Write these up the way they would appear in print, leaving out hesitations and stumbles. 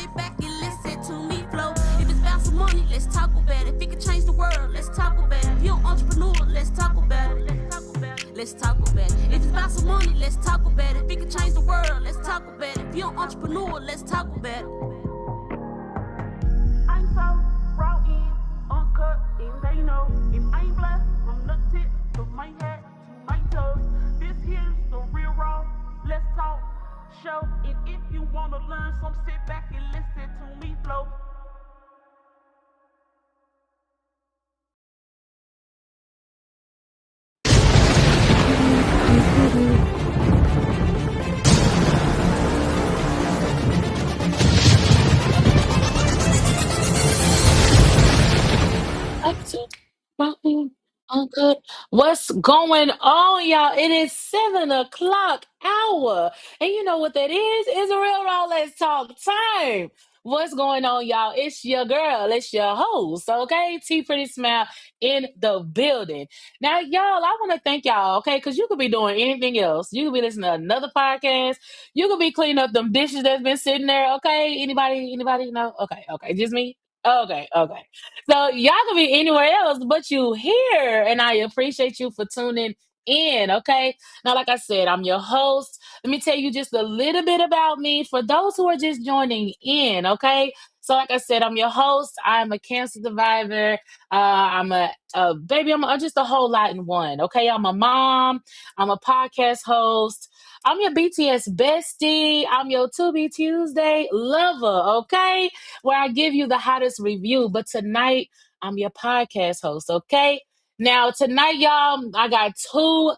sit back and listen to me flow. If it's about some money, let's talk about it. If it can change the world, let's talk about it. If you're an entrepreneur, let's talk about it. Let's talk about it. If it's about some money, let's talk about it. If it can change the world, let's talk about it. If you're an entrepreneur, let's talk about it. I'm so raw in, uncut, and they know if I ain't blessed from the tip of my head to my toes. This here's the real raw. Let's talk show. And if you wanna learn some, sit back and listen to me flow. Uncle, what's going on, y'all? It is 7 o'clock hour, and you know what that is? It's a real raw. Let's talk time. What's going on, y'all? It's your girl. It's your host. Okay, T Pretty Smile in the building. Now, y'all, I want to thank y'all. Okay, because you could be doing anything else. You could be listening to another podcast. You could be cleaning up them dishes that's been sitting there. Okay, anybody? No. Okay, just me. Okay. So y'all can be anywhere else, but you here, and I appreciate you for tuning in. Okay. Now, like I said, I'm your host. Let me tell you just a little bit about me for those who are just joining in. Okay. So, like I said, I'm your host. I'm a cancer survivor. I'm a baby. I'm just a whole lot in one. Okay. I'm a mom. I'm a podcast host. I'm your BTS bestie. I'm your To Be Tuesday lover. Okay, where I give you the hottest review. But tonight, I'm your podcast host, okay? Now, tonight, y'all, I got two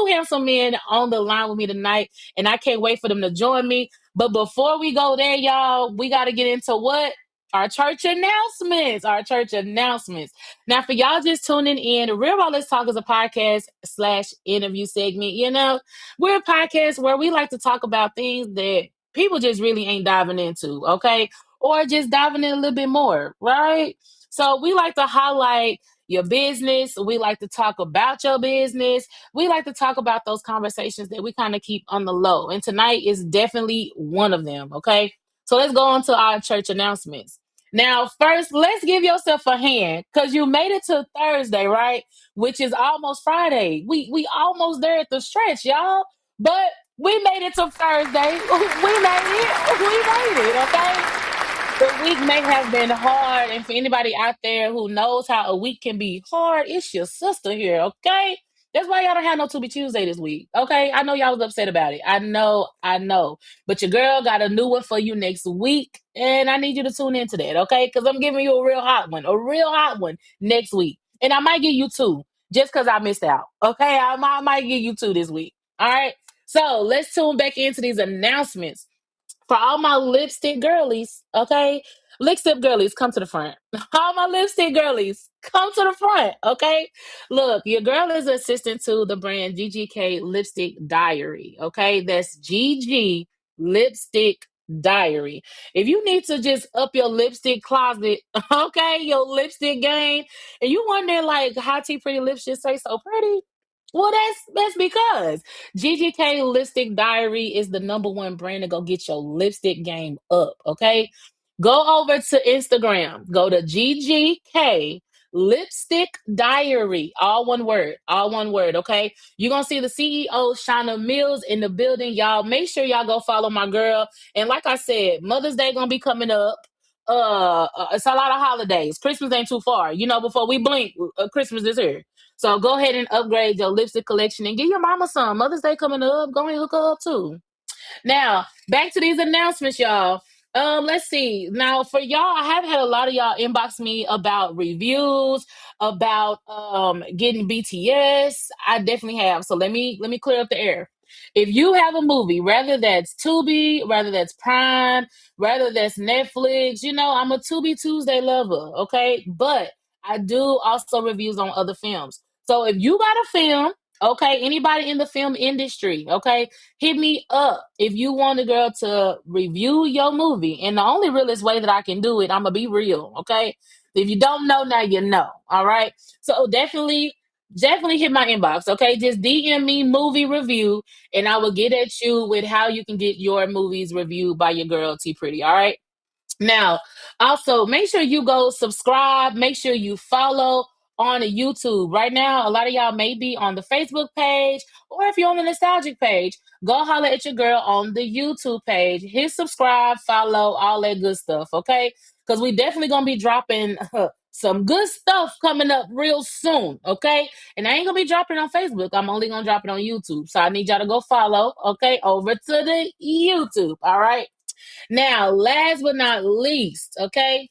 handsome men on the line with me tonight, and I can't wait for them to join me. But before we go there, y'all, we got to get into what? Our church announcements. Our church announcements. Now, for y'all just tuning in, Real Raw Let's Talk is a podcast slash interview segment. You know, we're a podcast where we like to talk about things that people just really ain't diving into, okay? Or just diving in a little bit more, right? So we like to highlight your business. We like to talk about your business. We like to talk about those conversations that we kind of keep on the low. And tonight is definitely one of them, okay? So let's go on to our church announcements. Now, first, let's give yourself a hand because you made it to Thursday, right? Which is almost Friday. We almost there at the stretch, y'all. But we made it to Thursday. We made it. We made it, okay? The week may have been hard, and for anybody out there who knows how a week can be hard, it's your sister here, okay? That's why y'all don't have no To Be Tuesday this week, okay? I know y'all was upset about it. I know. But your girl got a new one for you next week, and I need you to tune into that, okay? Because I'm giving you a real hot one next week. And I might give you two, just because I missed out, okay? I might give you two this week, all right? So let's tune back into these announcements for all my lipstick girlies, okay? Lipstick girlies, come to the front. All my lipstick girlies, come to the front, okay? Look, your girl is assistant to the brand GGK Lipstick Diary, okay? That's GG Lipstick Diary. If you need to just up your lipstick closet, okay, your lipstick game, and you wondering like how T Pretty lips just say so pretty, well, that's because GGK Lipstick Diary is the number one brand to go get your lipstick game up. Okay, go over to Instagram. Go to GGK Lipstick Diary. All one word. Okay, you're gonna see the CEO Shauna Mills in the building. Y'all make sure y'all go follow my girl. And like I said, Mother's Day gonna be coming up. It's a lot of holidays. Christmas ain't too far. You know, before we blink, Christmas is here. So go ahead and upgrade your lipstick collection and give your mama some. Mother's Day coming up. Go ahead and hook her up too. Now, back to these announcements, y'all. Let's see. Now, for y'all, I have had a lot of y'all inbox me about reviews, about getting BTS. I definitely have. So let me clear up the air. If you have a movie, whether that's Tubi, whether that's Prime, whether that's Netflix, you know, I'm a Tubi Tuesday lover, okay? But I do also reviews on other films. So if you got a film, okay, anybody in the film industry, okay, hit me up if you want a girl to review your movie. And the only realest way that I can do it, I'm gonna be real, okay? If you don't know now, you know. All right. So definitely hit my inbox, okay? Just DM me movie review, and I will get at you with how you can get your movies reviewed by your girl T Pretty. All right. Now, also make sure you go subscribe, make sure you follow on YouTube. Right now, a lot of y'all may be on the Facebook page, or if you're on the nostalgic page, go holler at your girl on the YouTube page. Hit subscribe, follow, all that good stuff, okay? Because we definitely gonna be dropping some good stuff coming up real soon, okay? And I ain't gonna be dropping it on Facebook. I'm only gonna drop it on YouTube. So I need y'all to go follow, okay? Over to the YouTube, all right? Now, last but not least, okay?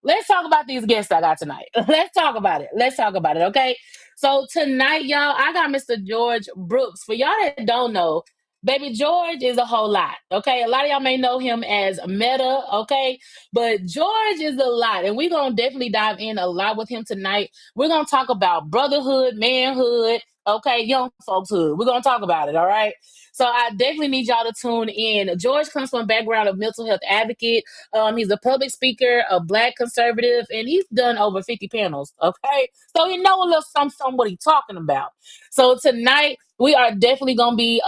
Let's talk about these guests I got tonight. Let's talk about it. Let's talk about it, okay? So tonight, y'all, I got Mr. George Brooks. For y'all that don't know, baby George is a whole lot, okay? A lot of y'all may know him as Meta, okay? But George is a lot, and we're going to definitely dive in a lot with him tonight. We're going to talk about brotherhood, manhood, okay, young folkshood. We're going to talk about it, all right? So I definitely need y'all to tune in. George comes from a background of mental health advocate. He's a public speaker, a Black conservative, and he's done over 50 panels. Okay, so he know a little something what he's talking about. So tonight we are definitely gonna be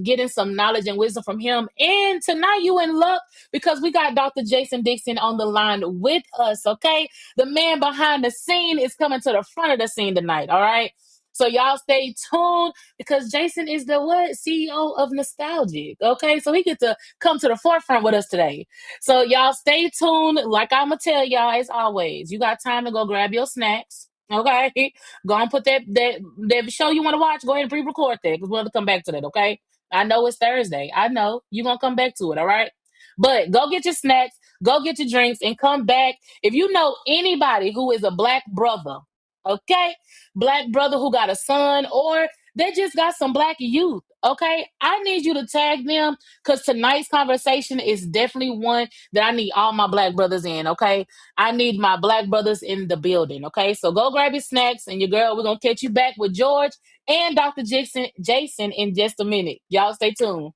getting some knowledge and wisdom from him. And tonight you in luck because we got Dr. Jayson Dixon on the line with us. Okay, the man behind the scene is coming to the front of the scene tonight. All right. So y'all stay tuned because Jayson is the what CEO of Nostalgic. Okay, so he get to come to the forefront with us today. So y'all stay tuned. Like I'ma tell y'all as always, you got time to go grab your snacks. Okay, go and put that show you want to watch. Go ahead and pre-record that because we're gonna come back to that. Okay, I know it's Thursday. I know you're gonna come back to it. All right, but go get your snacks, go get your drinks, and come back. If you know anybody who is a Black brother, okay, Black brother who got a son or they just got some Black youth. Okay, I need you to tag them because tonight's conversation is definitely one that I need all my Black brothers in. Okay, I need my Black brothers in the building. Okay, so go grab your snacks and your girl. We're gonna catch you back with George and Dr. Jayson in just a minute. Y'all stay tuned.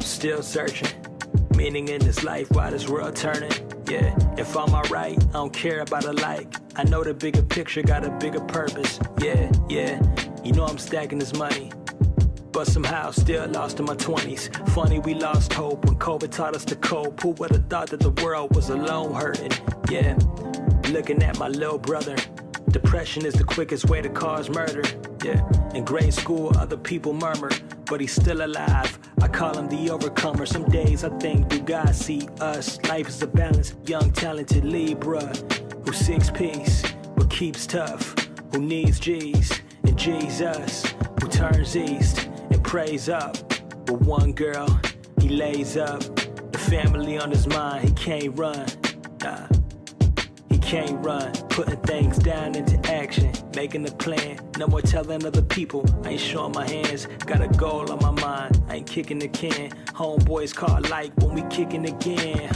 Still searching, meaning in this life, why this world turning? Yeah, if I'm alright, I don't care about a like. I know the bigger picture got a bigger purpose. Yeah, you know I'm stacking this money, but somehow still lost in my 20s. Funny we lost hope when COVID taught us to cope. Who would've thought that the world was alone hurting? Yeah, looking at my little brother. Depression is the quickest way to cause murder. Yeah, in grade school other people murmur, but he's still alive. I call him the overcomer. Some days I think, do God see us? Life is a balance. Young talented Libra who seeks peace but keeps tough, who needs G's and Jesus, who turns east and prays up. With one girl he lays up, the family on his mind. He can't run, nah, he can't run. Putting things down into action, making a plan. No more telling other people I ain't showing my hands. Got a goal on my mind, I ain't kicking the can. Homeboys call like when we kicking again.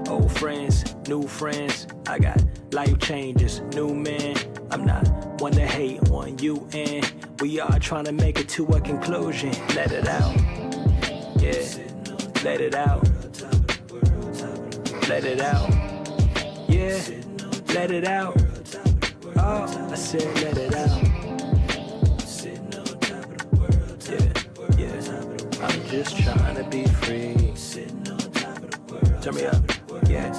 Old friends, new friends, I got life changes, new man. I'm not one to hate on you, and we are trying to make it to a conclusion. Let it out, yeah, let it out, let it out, yeah, let it out. Oh, I said let it out. Yeah, I'm just trying to be free. Turn me up, yeah.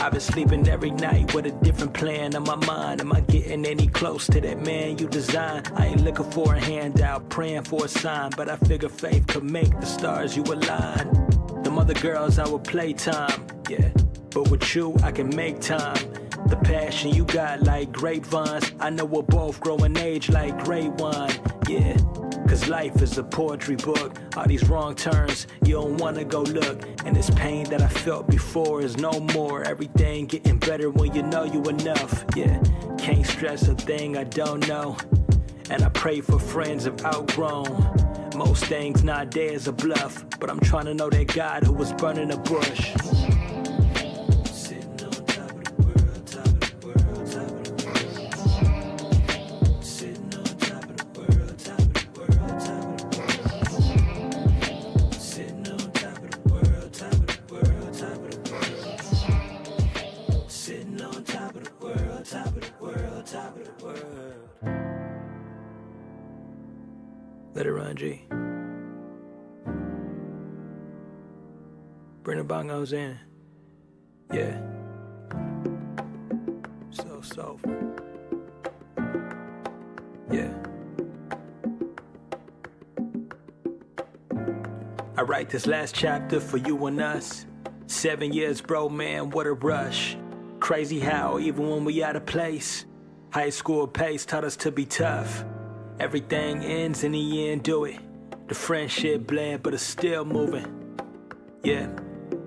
I've been sleeping every night with a different plan in my mind. Am I getting any close to that man you designed? I ain't looking for a handout, praying for a sign, but I figure faith could make the stars you align. Them other girls, our playtime, yeah, but with you, I can make time. The passion you got like grapevines, I know we'll both grow in age like great wine, yeah. Cause life is a poetry book. All these wrong turns, you don't wanna go look. And this pain that I felt before is no more. Everything getting better when you know you enough, yeah. Can't stress a thing I don't know. And I pray for friends I've outgrown. Most things nowadays are bluff, but I'm trying to know that God who was burning a bush. top of the world, top of the world. Let it run, G. Bring the bongos in. Yeah. So soulful. Yeah. I write this last chapter for you and us. 7 years, bro, man, what a rush. Crazy how, even when we out of place, high school pace taught us to be tough. Everything ends in the end, do it. The friendship blend, but it's still moving. Yeah.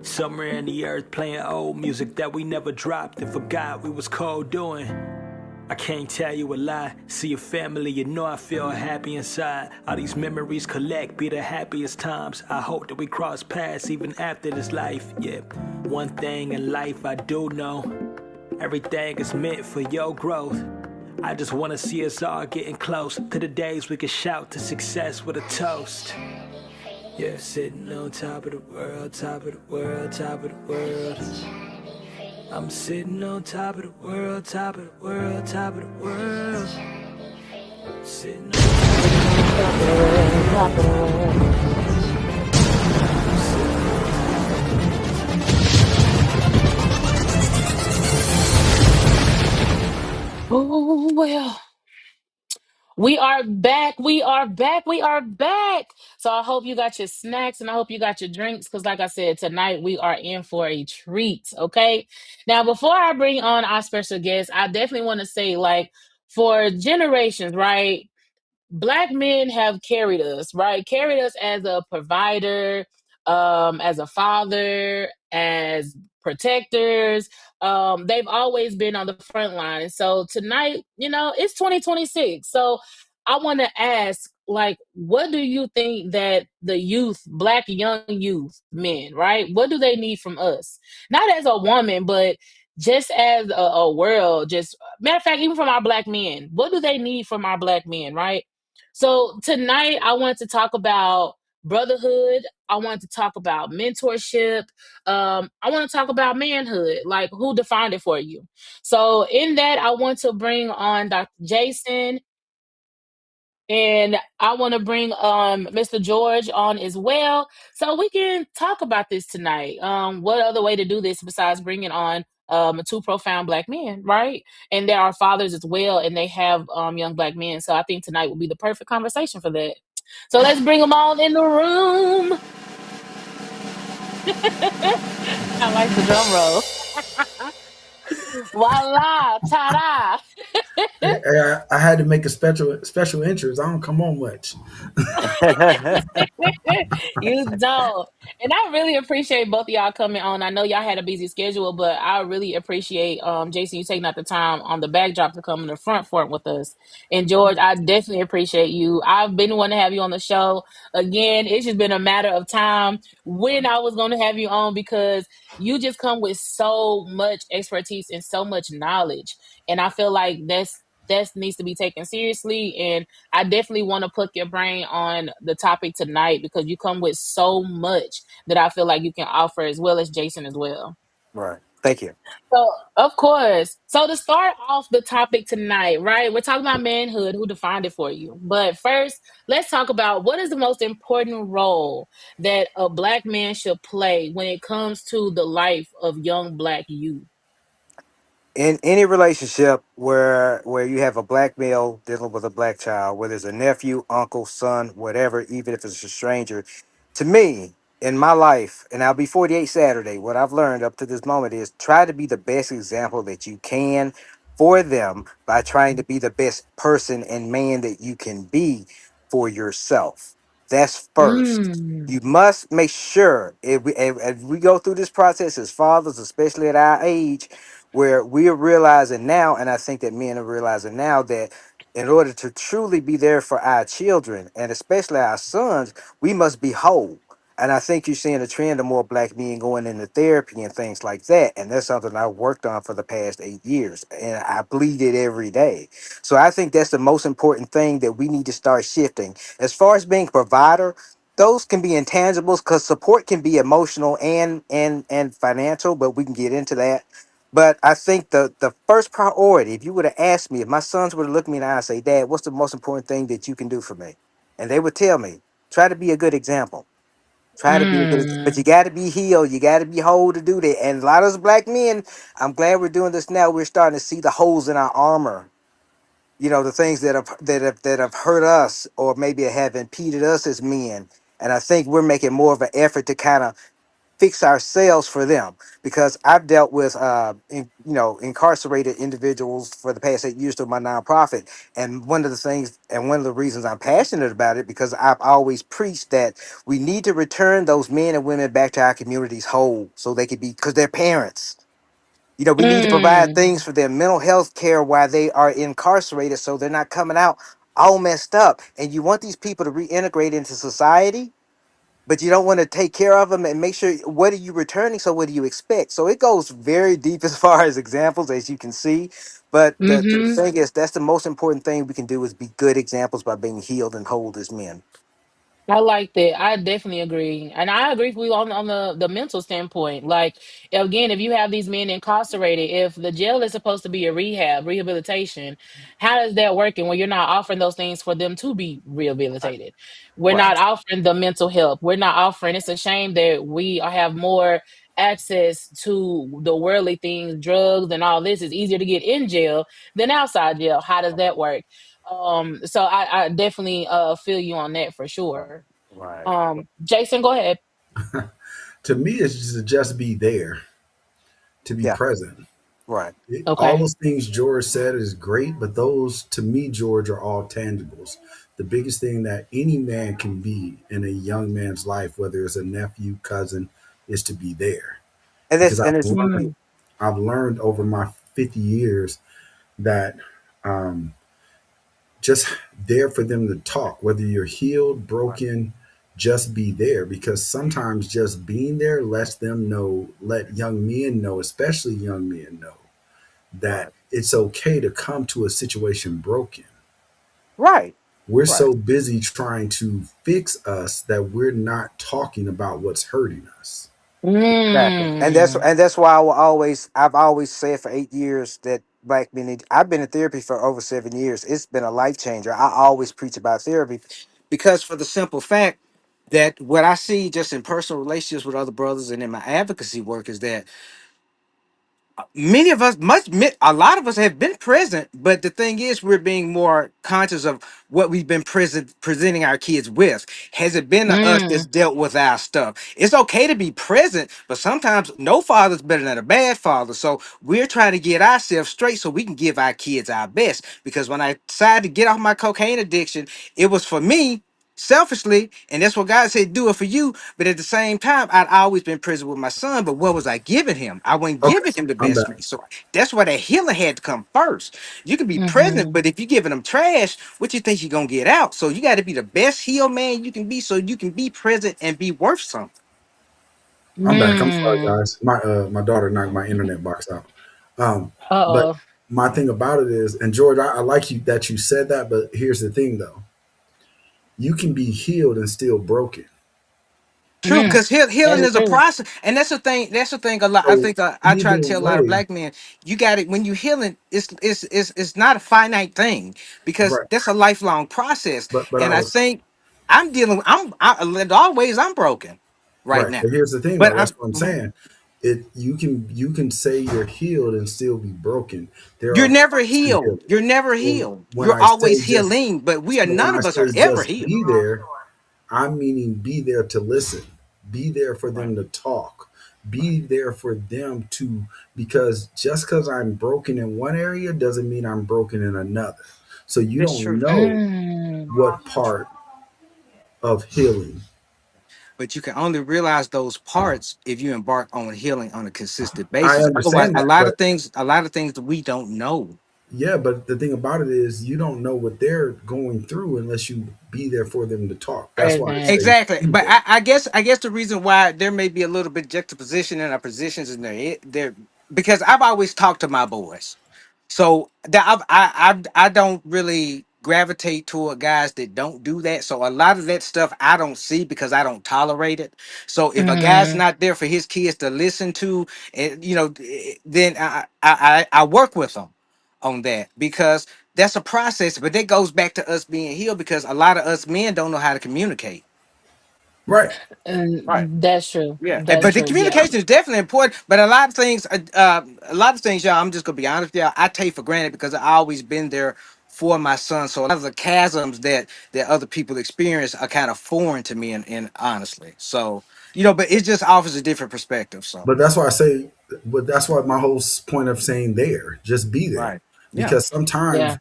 Somewhere in the earth playing old music that we never dropped and forgot we was cold doing. I can't tell you a lie. See your family, you know I feel happy inside. All these memories collect, be the happiest times. I hope that we cross paths even after this life. Yeah, one thing in life I do know, everything is meant for your growth. I just wanna see us all getting close to the days we can shout to success with a toast. Yeah, sitting on top of the world, top of the world, top of the world. I'm sitting on top of the world, top of the world, top of the world. Sitting on Top of the world, top of the world. Oh, well. We are back. We are back. We are back. So I hope you got your snacks and I hope you got your drinks because, like I said, tonight we are in for a treat. Okay. Now, before I bring on our special guest, I definitely want to say, like, for generations, right? Black men have carried us, right? Carried us as a provider, as a father, as protectors. They've always been on the front line. And so tonight, it's 2026. So I want to ask, like, what do you think that the youth, black young youth men, right? What do they need from us? Not as a woman, but just as a world, just matter of fact, even from our black men, what do they need from our black men, right? So tonight I want to talk about brotherhood. I want to talk about mentorship. I want to talk about manhood, like who defined it for you. So in that, I want to bring on Dr. Jayson, and I want to bring Mr. George on as well, so we can talk about this tonight. What other way to do this besides bringing on two profound black men, right? And there are fathers as well, and they have young black men. So I think tonight will be the perfect conversation for that. So let's bring them all in the room. I like the drum roll. Voila, ta-da. I had to make a special entrance. I don't come on much. You don't. And I really appreciate both of y'all coming on. I know y'all had a busy schedule, but I really appreciate Jason, you taking out the time on the backdrop to come in the front with us. And George, I definitely appreciate you. I've been wanting to have you on the show. Again, it's just been a matter of time when I was going to have you on because you just come with so much expertise and so much knowledge. And I feel like that needs to be taken seriously. And I definitely want to put your brain on the topic tonight because you come with so much that I feel like you can offer, as well as Jayson as well. Right. Thank you. So, of course. So, to start off the topic tonight, right, we're talking about manhood, who defined it for you. But first, let's talk about what is the most important role that a black man should play when it comes to the life of young black youth. In any relationship where you have a black male dealing with a black child, whether it's a nephew, uncle, son, whatever, even if it's a stranger, to me, in my life, and I'll be 48 Saturday, what I've learned up to this moment is try to be the best example that you can for them by trying to be the best person and man that you can be for yourself. That's first. Mm. You must make sure if we go through this process as fathers, especially at our age, where we're realizing now, and I think that men are realizing now that in order to truly be there for our children and especially our sons, we must be whole. And I think you're seeing a trend of more black men going into therapy and things like that. And that's something I've worked on for the past 8 years. And I bleed it every day. So I think that's the most important thing that we need to start shifting. As far as being a provider, those can be intangibles because support can be emotional and financial, but we can get into that. But I think the first priority, if you would have asked me, if my sons would have looked me in the eye and say, "Dad, what's the most important thing that you can do for me?" And they would tell me, "Try to be a good example. Try to be a good, but you Mm. got to be healed. You got to be whole to do that." And a lot of us black men, I'm glad we're doing this now. We're starting to see the holes in our armor. You know, the things that have hurt us or maybe have impeded us as men. And I think we're making more of an effort to kind of fix ourselves for them, because I've dealt with incarcerated individuals for the past 8 years through my nonprofit. And one of the things and one of the reasons I'm passionate about it, because I've always preached that we need to return those men and women back to our communities whole, so they could be, because they're parents. You know, we need to provide Mm. things for their mental health care while they are incarcerated, so they're not coming out all messed up. And you want these people to reintegrate into society, but you don't want to take care of them and make sure, what are you returning, so what do you expect? So it goes very deep as far as examples, as you can see. But the Mm-hmm. thing is, that's the most important thing we can do, is be good examples by being healed and whole as men. I like that. I definitely agree, and I agree with you on the mental standpoint. Like, again, if you have these men incarcerated, if the jail is supposed to be a rehabilitation, how is that working when you're not offering those things for them to be Right. rehabilitated? We're not Right. offering the mental help. We're not offering. It's a shame that we have more access to the worldly things, drugs, and all this is easier to get in jail than outside jail. How does that work? So I definitely feel you on that for sure. Right. Jason, go ahead. To me, it's just to just be there, to be Yeah. present. Right. All Okay. those things George said is great, but those to me, George, are all tangibles. The biggest thing that any man can be in a young man's life, whether it's a nephew, cousin, is to be there. And Because that's and it's Mm, I've learned over my 50 years that um, just there for them to talk, whether you're healed, broken, just be there. Because sometimes just being there lets them know, let young men know, especially young men know, that right. it's okay to come to a situation broken. Right. We're Right. so busy trying to fix us that we're not talking about what's hurting us. Exactly. mm, And that's why I've always said for 8 years that black men need. I've been in therapy for over 7 years. It's been a life changer. I always preach about therapy, because for the simple fact that what I see just in personal relationships with other brothers and in my advocacy work is that many of us, a lot of us have been present, but the thing is, we're being more conscious of what we've been presenting our kids with. Has it been us that's mm, dealt with our stuff? It's okay to be present, but sometimes no father's better than a bad father. So we're trying to get ourselves straight so we can give our kids our best. Because when I decided to get off my cocaine addiction, it was for me selfishly, and that's what God said, do it for you. But at the same time, I'd always been present with my son, but what was I giving him? I wasn't Okay, giving him the I'm best back. for me. So that's why that healing had to come first. You can be present, mm-hmm, but if you're giving them trash, what you think you're gonna get out? So you got to be the best healed man you can be, so you can be present and be worth something. I'm back. I'm sorry, mm. guys. My daughter knocked my internet box out. Um, but Uh-oh. my thing about it is, and George, I like you that you said that, but here's the thing though: you can be healed and still broken. True, Mm. because healing That's is a true. process, and that's the thing. That's the thing. A lot. I So think I try either to tell a lot of way, black men, you got it. When you healing, it's not a finite thing, because right? that's a lifelong process. But And I I was think I'm dealing. In all ways I'm broken right right. now, But here's the thing but though. That's I'm. what I'm Mhm. saying. You can say you're healed and still be broken. There You're are never parts to healed. healing. You're never So healed. when You're I say always just healing, but we are so when none I of us are say ever just healed. be there, I'm meaning be there to listen, be there for Right. them to talk, be there for them to, because just because I'm broken in one area doesn't mean I'm broken in another. So you That's don't true. know Mm, what part of healing. But you can only realize those parts if you embark on healing on a consistent I basis. Otherwise, understand that, but a lot of things that we don't know. yeah, but the thing about it is you don't know what they're going through unless you be there for them to talk. That's why I present. say Exactly, be but there. I guess the reason why there may be a little bit juxtaposition in our positions in there, because I've always talked to my boys, so that I don't really. gravitate toward guys that don't do that. So a lot of that stuff I don't see because I don't tolerate it. So if a guy's Mhm. not there for his kids to listen to, and then I work with them on that because that's a process. But that goes back to us being healed because a lot of us men don't know how to communicate. Right. Right. And that's true. Yeah, That's but the true. Yeah. communication is definitely important. But a lot of things, y'all. I'm just gonna be honest with y'all. I take for granted because I always been there for my son. So a lot of the chasms that other people experience are kind of foreign to me, and honestly, so but it just offers a different perspective. So But that's why I say, but that's why my whole point of saying there, just be there, right, yeah, because sometimes Yeah.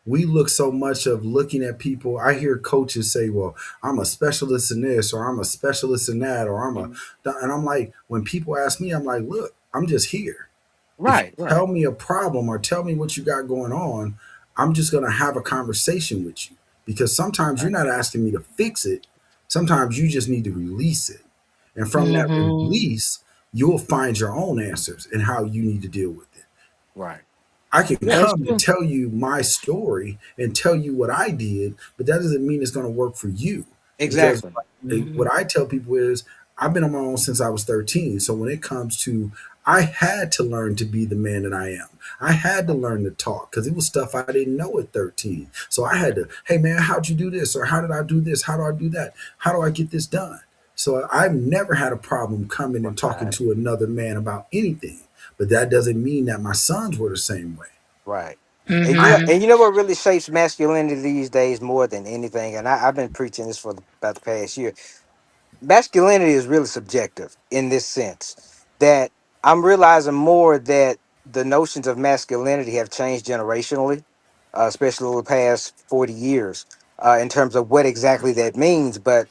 we look so much of looking at people. I hear coaches say, "Well, I'm a specialist in this, or I'm a specialist in that, or and I'm like, when people ask me, I'm like, look, I'm just here. If you right, right, tell me a problem or tell me what you got going on, I'm just gonna have a conversation with you because sometimes you're right, not asking me to fix it. Sometimes you just need to release it. And from that Mhm. release, you'll find your own answers and how you need to deal with it. right. I can Yeah, That's come and true. tell you my story and tell you what I did, but that doesn't mean it's going to work for you. Because exactly. what Mhm. I tell people is, I've been on my own since I was 13. So when it comes to, I had to learn to be the man that I am. I had to learn to talk because it was stuff I didn't know at 13. So I had to, hey man, how'd you do this? Or how did I do this? How do I do that? How do I get this done? So I've never had a problem coming and talking Right, to another man about anything. But that doesn't mean that my sons were the same way. right. And I Mhm. what really shapes masculinity these days more than anything, and I've been preaching this for about the past year. Masculinity is really subjective in this sense that I'm realizing more that the notions of masculinity have changed generationally, especially over the past 40 years, in terms of what exactly that means. But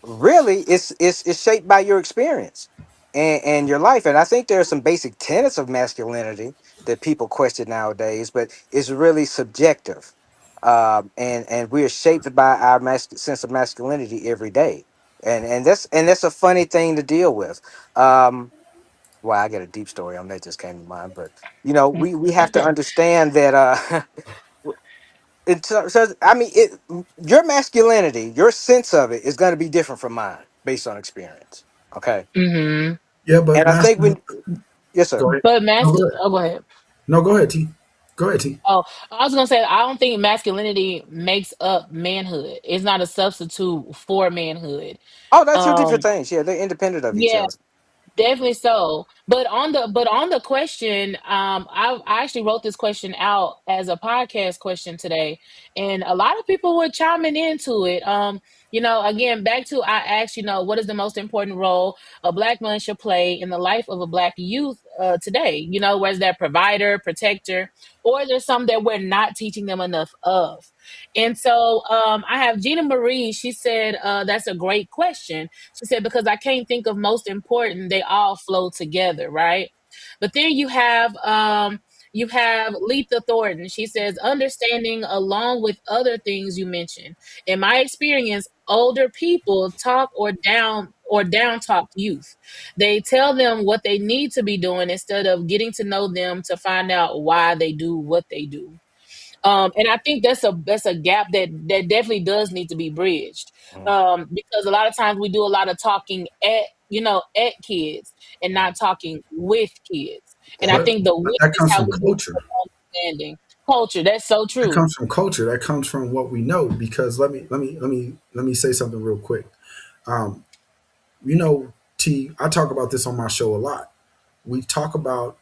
really it's shaped by your experience and your life. And I think there are some basic tenets of masculinity that people question nowadays, but it's really subjective. And we're shaped by our sense of masculinity every day. And that's a funny thing to deal with. Well, I got a deep story on that just came to mind, but we have to understand that I mean, your masculinity, your sense of it is going to be different from mine based on experience. Okay, Mhm. Yeah, but and I think masculine. when yes, sir. Go ahead. But No, go masculine. ahead. Oh, go ahead. No, go ahead, T. Go ahead, T. Oh, I was gonna say I don't think masculinity makes up manhood. It's not a substitute for manhood. Oh, that's two different Um, things. Yeah, they're independent of each yeah, other. definitely so. But on the question, I actually wrote this question out as a podcast question today, and a lot of people were chiming into it. Again, back to I asked, what is the most important role a black man should play in the life of a black youth today? Was that provider, protector, or there's some that we're not teaching them enough of? And so I have Gina Marie. She said that's a great question. She said, because I can't think of most important, they all flow together, right? But then you have Letha Thornton. She says, understanding along with other things you mentioned. In my experience, older people talk or down talk youth. They tell them what they need to be doing instead of getting to know them to find out why they do what they do. And I think that's a gap that definitely does need to be bridged. Mhm, Because a lot of times we do a lot of talking at kids and mhm. not talking with kids. And I That But think the but with that is comes how from we culture. develop understanding. Culture, that's so That true. comes from culture. That comes from what we know. Because let me say something real quick. Um, T. I talk about this on my show a lot. We talk about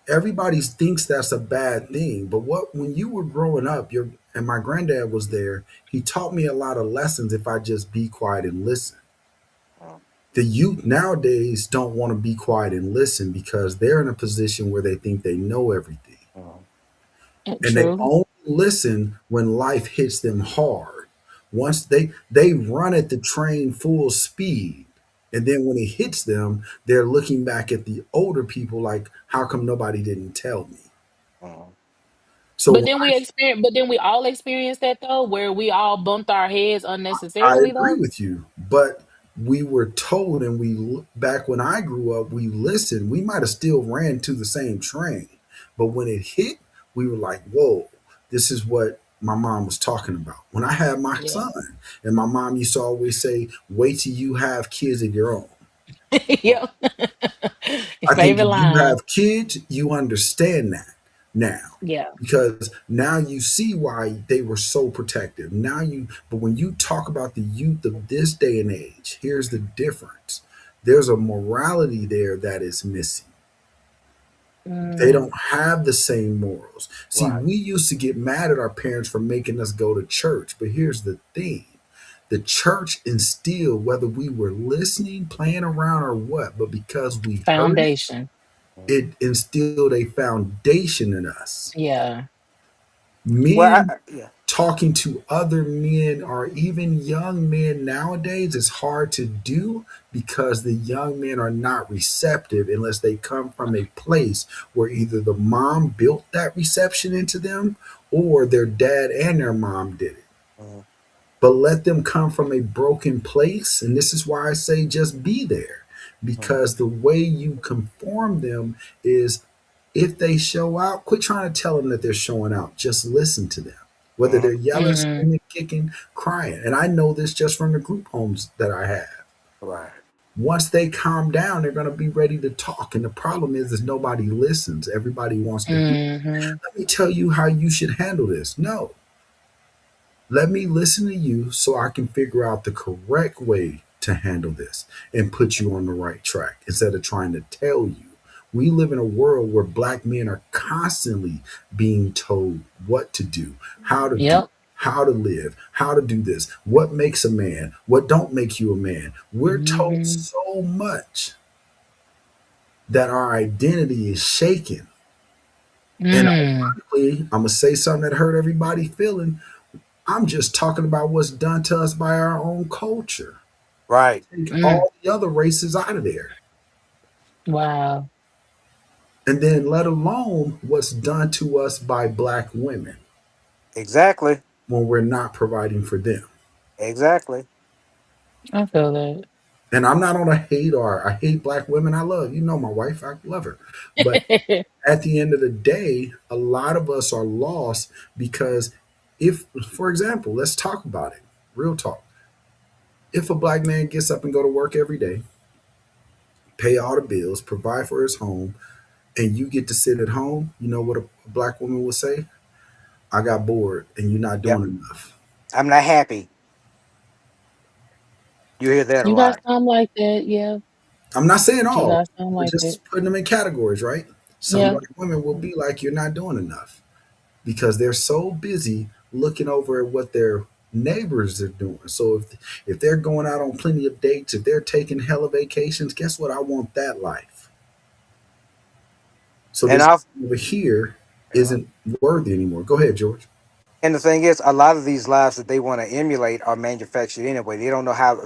everybody thinks that's a bad thing, but what when you were growing up, your and my granddad was there. He taught me a lot of lessons if I just be quiet and listen. mhm, The youth nowadays don't want to be quiet and listen because they're in a position where they think they know everything. mhm, And they True. only listen when life hits them hard. Once they run at the train full speed, and then when it hits them, they're looking back at the older people like, how come nobody didn't tell me? mhm. But So then we all experience that though, where we all bumped our heads I unnecessarily agree though. with you, but we were told, and back when I grew up, we listened. We might have still ran to the same train, but when it hit, we were like, "Whoa, this is what." my mom was talking about. When I had my Yeah. son, and my mom used to always say, "Wait till you have kids of your own." Yep. Your I think favorite if you line. have kids, you understand that now. Yeah. Because now you see why they were so protective. But when you talk about the youth of this day and age, here's the difference. There's a morality there that is missing. They Mm, don't have the same morals. See, Right. we used to get mad at our parents for making us go to church, but here's the thing: the church instilled, whether we were listening, playing around, or what, but because we heard it, foundation. it instilled a foundation in us. Yeah. Well, Men yeah. talking to other men or even young men nowadays is hard to do because the young men are not receptive unless they come from a place where either the mom built that reception into them or their dad and their mom did it. Mhm. But let them come from a broken place. And this is why I say just be there. Mhm. Because the way you conform them is if they show out, quit trying to tell them that they're showing out. Just listen to them. Whether they're Mhm. yelling, Mm, screaming, kicking, crying. And I know this just from the group homes that I have. Right. Once they calm down, they're going to be ready to talk. And the problem is nobody listens. Everybody wants to hear. hmm. Let me tell you how you should handle this. No, let me listen to you so I can figure out the correct way to handle this and put you on the right track instead of trying to tell you. We live in a world where black men are constantly being told what to do, how to do, Yep. how to live, how to do this, what makes a man, what don't make you a man. We're told Hmm. so much that our identity is shaken. And Mm, ironically, I'm gonna say something that hurt everybody feeling. I'm just talking about what's done to us by our own culture. Right. Take mm. all the other races out of there. Wow. And then let alone what's done to us by black women Exactly. when we're not providing for them. Exactly. I feel that. And I'm not on a hate or I hate black women. I love, my wife, I love her. But at the end of the day, a lot of us are lost because if, for example, let's talk about it, real talk. If a black man gets up and go to work every day, pay all the bills, provide for his home, and you get to sit at home, you know what a black woman will say? I got bored and you're not Yep. doing enough. I'm not happy. You hear that a You got lot. some like that. Yeah. I'm not saying You all, got some we're like that. just putting them in categories, right? Some Yeah. black women will be like, you're not doing enough because they're so busy looking over at what their neighbors are doing. So if they're going out on plenty of dates, if they're taking hella vacations, guess what? I want that life. So And this I've over here uh, isn't worthy anymore. Go ahead, George. and the thing is, a lot of these lives that they want to emulate are manufactured anyway. They don't know how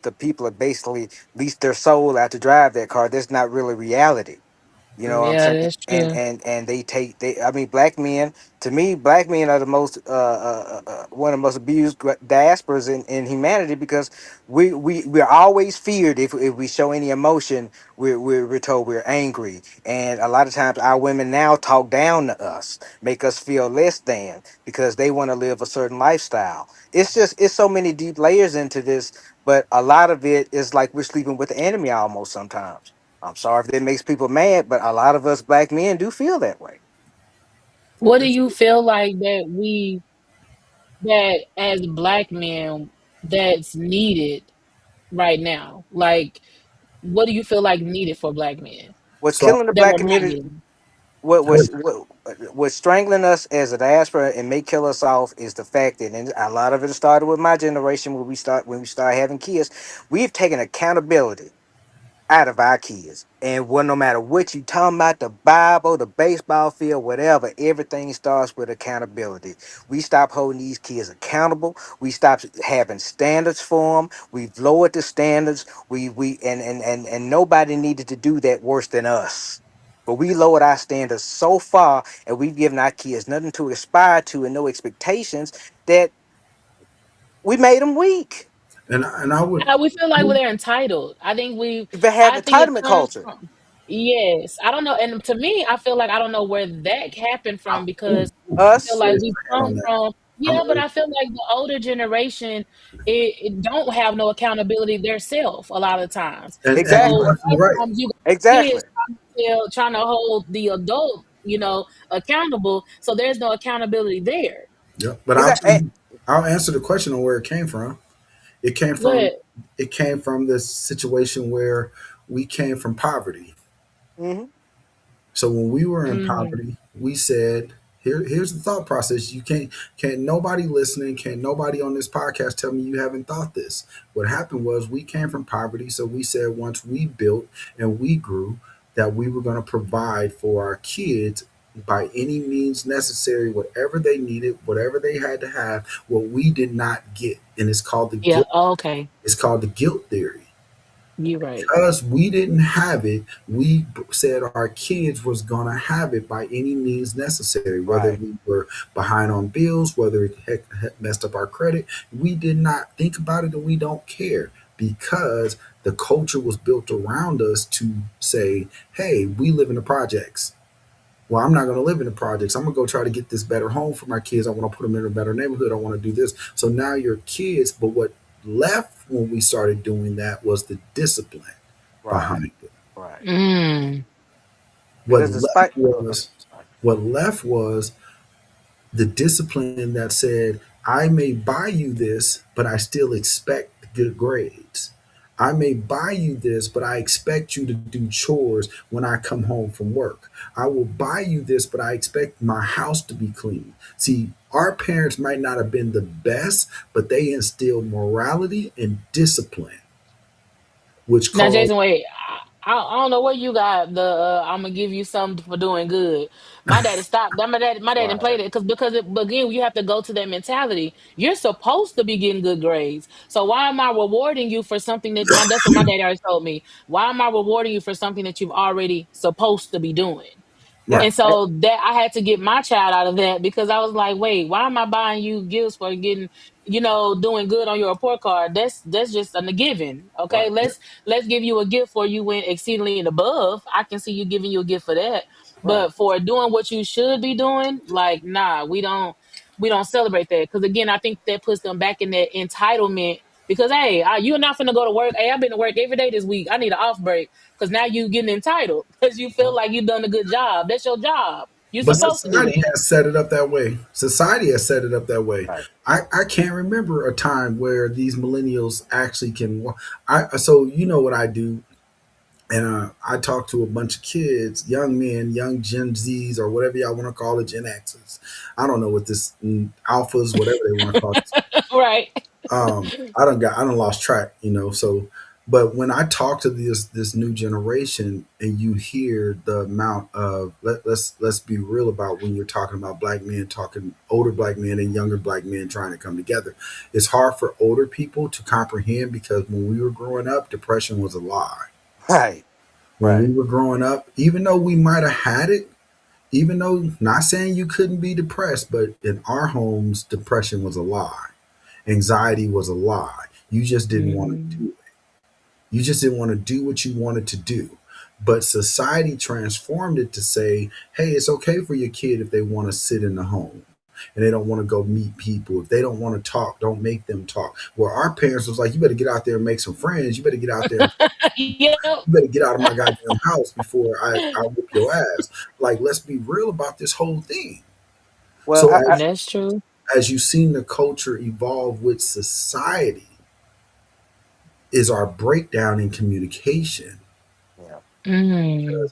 the people are basically lease their soul out to drive that car. That's not really reality. You know what I'm Yeah, saying? that's And true. they take they. I mean, black men. To me, black men are the most one of the most abused diasporas in humanity because we're always feared if we show any emotion. We're told we're angry, and a lot of times our women now talk down to us, make us feel less than because they want to live a certain lifestyle. It's so many deep layers into this, but a lot of it is like we're sleeping with the enemy almost sometimes. I'm sorry if that makes people mad, but a lot of us black men do feel that way. What do you feel like that as black men that's needed right now? Like, what do you feel like needed for black men What's So killing the that black we're not community, getting? what's strangling us as a diaspora and may kill us off is the fact that, and a lot of it started with my generation when we start having kids, we've taken accountability out of our kids. And well, no matter what you talking about, the Bible, the baseball field, whatever, everything starts with accountability. We stop holding these kids accountable. We stop having standards for them. We've lowered the standards. We and nobody needed to do that worse than us. But we lowered our standards so far, and we've given our kids nothing to aspire to and no expectations that we made them weak. and I would We feel like they're entitled. I think we We have I think it entitlement comes culture. from yes. I don't know, and to me, I feel like I don't know where that happened I, from ooh, because ooh, I feel Us, like raise we my hand come on that. from I'm Yeah, but I feel like the older generation, it don't have no accountability theirself a lot of times. So and you're a Exactly. lot definitely right. of times you got Exactly. kids trying to hold the adult, accountable. So there's no accountability there. Yeah, but I'll tell Exactly. you, I'll answer the question on where it came from. It came from But it came from this situation where we came from poverty. Mm-hmm. So when we were in mm, poverty, we said, here's the thought process. You can't nobody listening, can't nobody on this podcast tell me you haven't thought this. What happened was we came from poverty, so we said once we built and we grew that we were going to provide for our kids by any means necessary, whatever they needed, whatever they had to have, what we did not get. And yeah, okay, it's called the guilt theory. you're right. Because we didn't have it, we said our kids was gonna have it by any means necessary, whether Right. we were behind on bills, whether it messed up our credit. We did not think about it, and we don't care because the culture was built around us to say, "Hey, we live in the projects. Well, I'm not going to live in the projects. I'm going to go try to get this better home for my kids. I want to put them in a better neighborhood. I want to do this." So now your kids, but what left when we started doing that was the discipline Right. behind it. Right. Mm. What Because left despite go ahead. was what left was the discipline that said, I may buy you this, but I still expect good grades. I may buy you this, but I expect you to do chores when I come home from work. I will buy you this, but I expect my house to be clean. See, our parents might not have been the best, but they instilled morality and discipline, which Now, caused Jason, wait. I don't know what you got. The I'm gonna give you something for doing good. My daddy stopped. My daddy didn't play Right. that but again, you have to go to that mentality. You're supposed to be getting good grades. So why am I rewarding you for something that's what my daddy always told me. Why am I rewarding you for something that you've already supposed to be doing? Yeah. right. And so that I had to get my child out of that because I was like, wait, why am I buying you gifts for getting, doing good on your report card? That's just a given. Okay. Right. Let's give you a gift for you went exceedingly and above. I can see you giving you a gift for that. Right. But for doing what you should be doing, like, nah, we don't celebrate that. Because again, I think that puts them back in that entitlement. Because hey, you're not finna go to work. Hey, I've been to work every day this week. I need an off break because now you getting entitled because you feel like you've done a good job. That's your job. You're But supposed to do society that. has set it up that way. Society has set it up that way. Right. I can't remember a time where these millennials actually can. So you know what I do, and I talk to a bunch of kids, young men, young Gen Zs or whatever y'all want to call it, Gen Xs. I don't know what this alphas, whatever they want to call it. Right. I don't lost track, So, but when I talk to this new generation, and you hear the amount of let's be real about when you're talking about black men talking older black men and younger black men trying to come together, it's hard for older people to comprehend because when we were growing up, depression was a lie. Right. When Right. we were growing up, even though we might have had it, even though not saying you couldn't be depressed, but in our homes, depression was a lie. Anxiety was a lie. You just didn't want to do Mm. it. You just didn't want to do what you wanted to do. But society transformed it to say, hey, it's okay for your kid if they want to sit in the home and they don't want to go meet people. If they don't want to talk, don't make them talk. Where our parents was like, you better get out there and make some friends. You better get out there and talk to people. Yep. You better get out of my goddamn house before I whip your ass. Like, let's be real about this whole thing. Well, So That's true. as you've seen the culture evolve with society, is our breakdown in communication. yeah. Mm.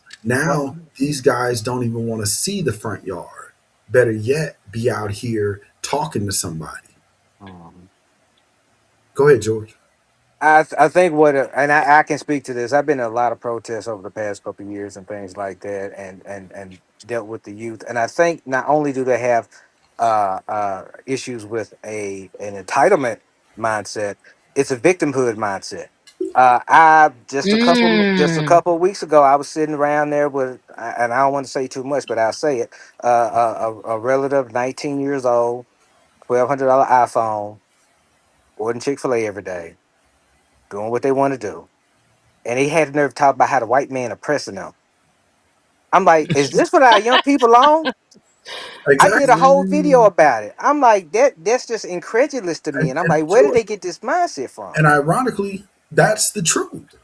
Well, Now these guys don't even want to see the front yard. Better yet, be out here talking to somebody. mhm. Go ahead, George. I think what and I can speak to this. I've been in a lot of protests over the past couple of years and things like that, and dealt with the youth. And I think not only do they have issues with an entitlement mindset, it's a victimhood mindset. I just a Mm. couple of weeks ago, I was sitting around there with, and I don't want to say too much, but I'll say it. A relative, 19 years old, $1,200 iPhone, ordering Chick-fil-A every day, doing what they want to do. And he had the nerve to talk about how the white man oppressing them. I'm like, is this what our young people on? I did a Exactly. whole video about it. I'm like, that's just incredulous to me. And I'm And like, where did Joy. they get this mindset from? And ironically, that's the truth.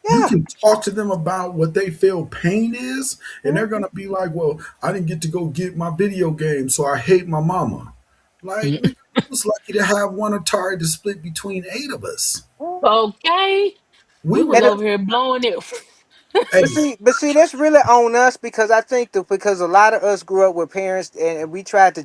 You Yeah. can talk to them about what they feel pain is, and they're Mhm. gonna be like, "Well, I didn't get to go get my video game, so I hate my mama." Like, Mm. nigga, we was lucky to have one Atari to split between eight of us. Okay. We We were was And over here blowing it. But hey, see, but see, that's really on us because I think that because a lot of us grew up with parents and we tried to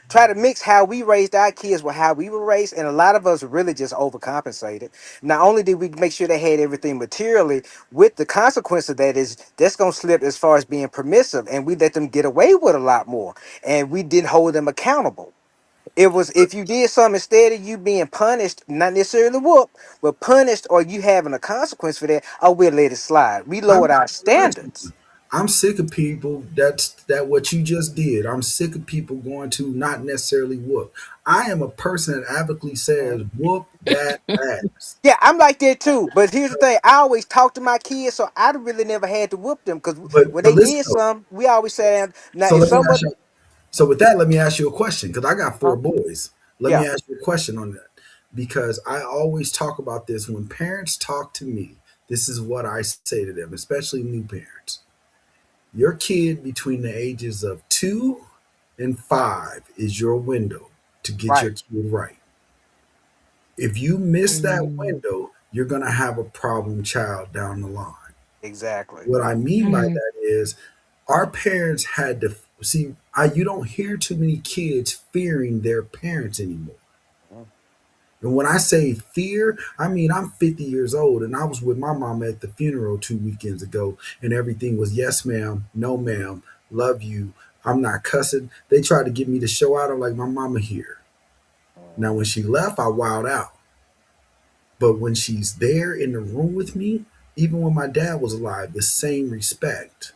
try to mix how we raised our kids with how we were raised, and a lot of us really just overcompensated. Not only did we make sure they had everything materially, with the consequence of that is that's gonna slip as far as being permissive, and we let them get away with a lot more, and we didn't hold them accountable. It was if you did something instead of you being punished, not necessarily whooped, but punished or you having a consequence for that, oh, we'll let it slide. We I'm lowered not our gonna lie to you. standards. I'm sick of people that what you just did. I'm sick of people going to not necessarily whoop. I am a person that advocately says whoop that ass. Yeah, I'm like that too. But here's the thing: I always talk to my kids, so I really never had to whoop them because when But they listen did though. some, we always sat down. Now, So if let me ask somebody, you. So with that, let me ask you a question because I got four huh? boys. Let Yeah, me ask you a question on that because I always talk about this when parents talk to me. This is what I say to them, especially new parents. Your kid between the ages of 2 and 5 is your window to get your right, kid right. If you miss that Mm, window, you're going to have a problem child down the line. exactly. What I mean by mm, that is our parents had to see you don't hear too many kids fearing their parents anymore. Mhm. And when I say fear, I mean I'm 50 years old and I was with my mama at the funeral 2 weekends ago and everything was yes ma'am, no ma'am, love you, I'm not cussing. They tried to get me to show out. I'm like, my mama here. Now when she left, I wowed out. But when she's there in the room with me, even when my dad was alive, the same respect.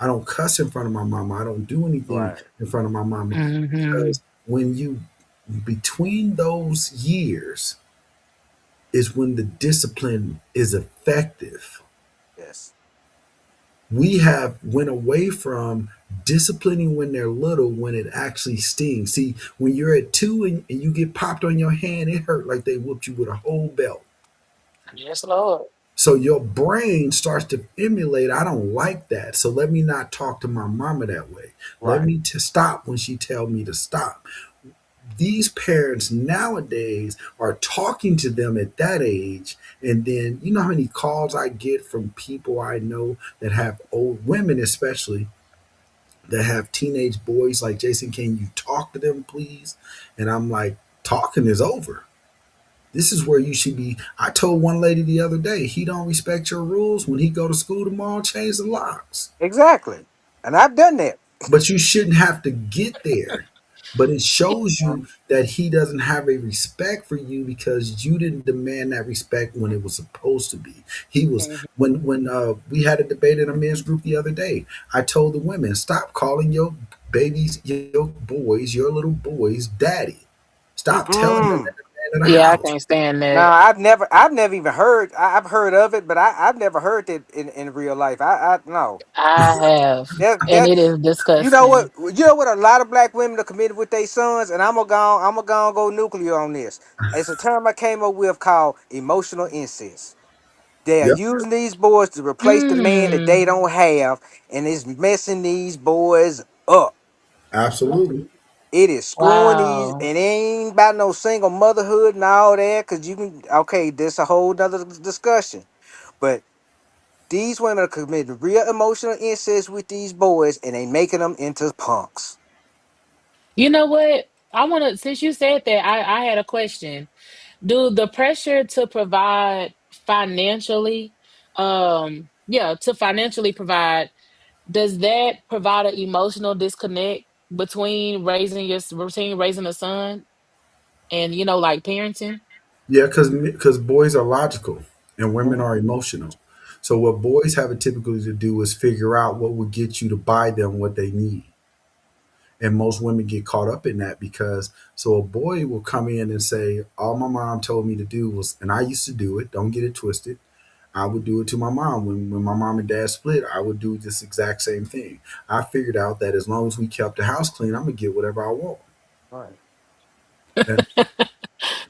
I don't cuss in front of my mama. I don't do anything Right. in front of my mama mhm. because when you between those years is when the discipline is effective. Yes. We have went away from disciplining when they're little when it actually stings. See, when you're at 2 and you get popped on your hand, it hurt like they whooped you with a whole belt. Yes, Lord. So your brain starts to emulate, I don't like that. So let me not talk to my mama that way. Let Right. me to stop when she tell me to stop. These parents nowadays are talking to them at that age. And then you know how many calls I get from people I know that have old women especially that have teenage boys like Jayson, can you talk to them please? And I'm like, talking is over. This is where you should be. I told one lady the other day, he don't respect your rules. When he go to school tomorrow, change the locks. Exactly. And I've done that. But you shouldn't have to get there. But it shows Um, you that he doesn't have a respect for you because you didn't demand that respect when it was supposed to be. He was Mhm. when we had a debate in a men's group the other day. I told the women, stop calling your babies, your boys, your little boys, daddy. Stop telling them Mm-mm. that the man of the Yeah, I house. can't stand Now that. I've never even heard. I've heard of it, but I've never heard it in real life. I no. I have, and That it is you know what disgusting. a lot of black women are committed with their sons, and I'm gonna go nuclear on this. It's a term I came up with called emotional incest. They are Yep, using these boys to replace the man that they Mm. don't have, and it's messing these boys up. absolutely. It is screwing these, Wow. and it ain't about no single motherhood and all that, cause you can okay, this a whole nother discussion. But these women are committing real emotional incest with these boys, and they making them into punks. You know what? I want to, since you said that, I had a question. Do the pressure to provide financially, yeah, to financially provide, does that provide an emotional disconnect between raising a son and, like parenting? Yeah, because boys are logical and women Mhm. are emotional. So what boys have it typically to do is figure out what would get you to buy them what they need. And most women get caught up in that because so a boy will come in and say, all my mom told me to do was, and I used to do it, don't get it twisted. I would do it to my mom. When my mom and dad split, I would do this exact same thing. I figured out that as long as we kept the house clean, I'm gonna get whatever I want. Right. And,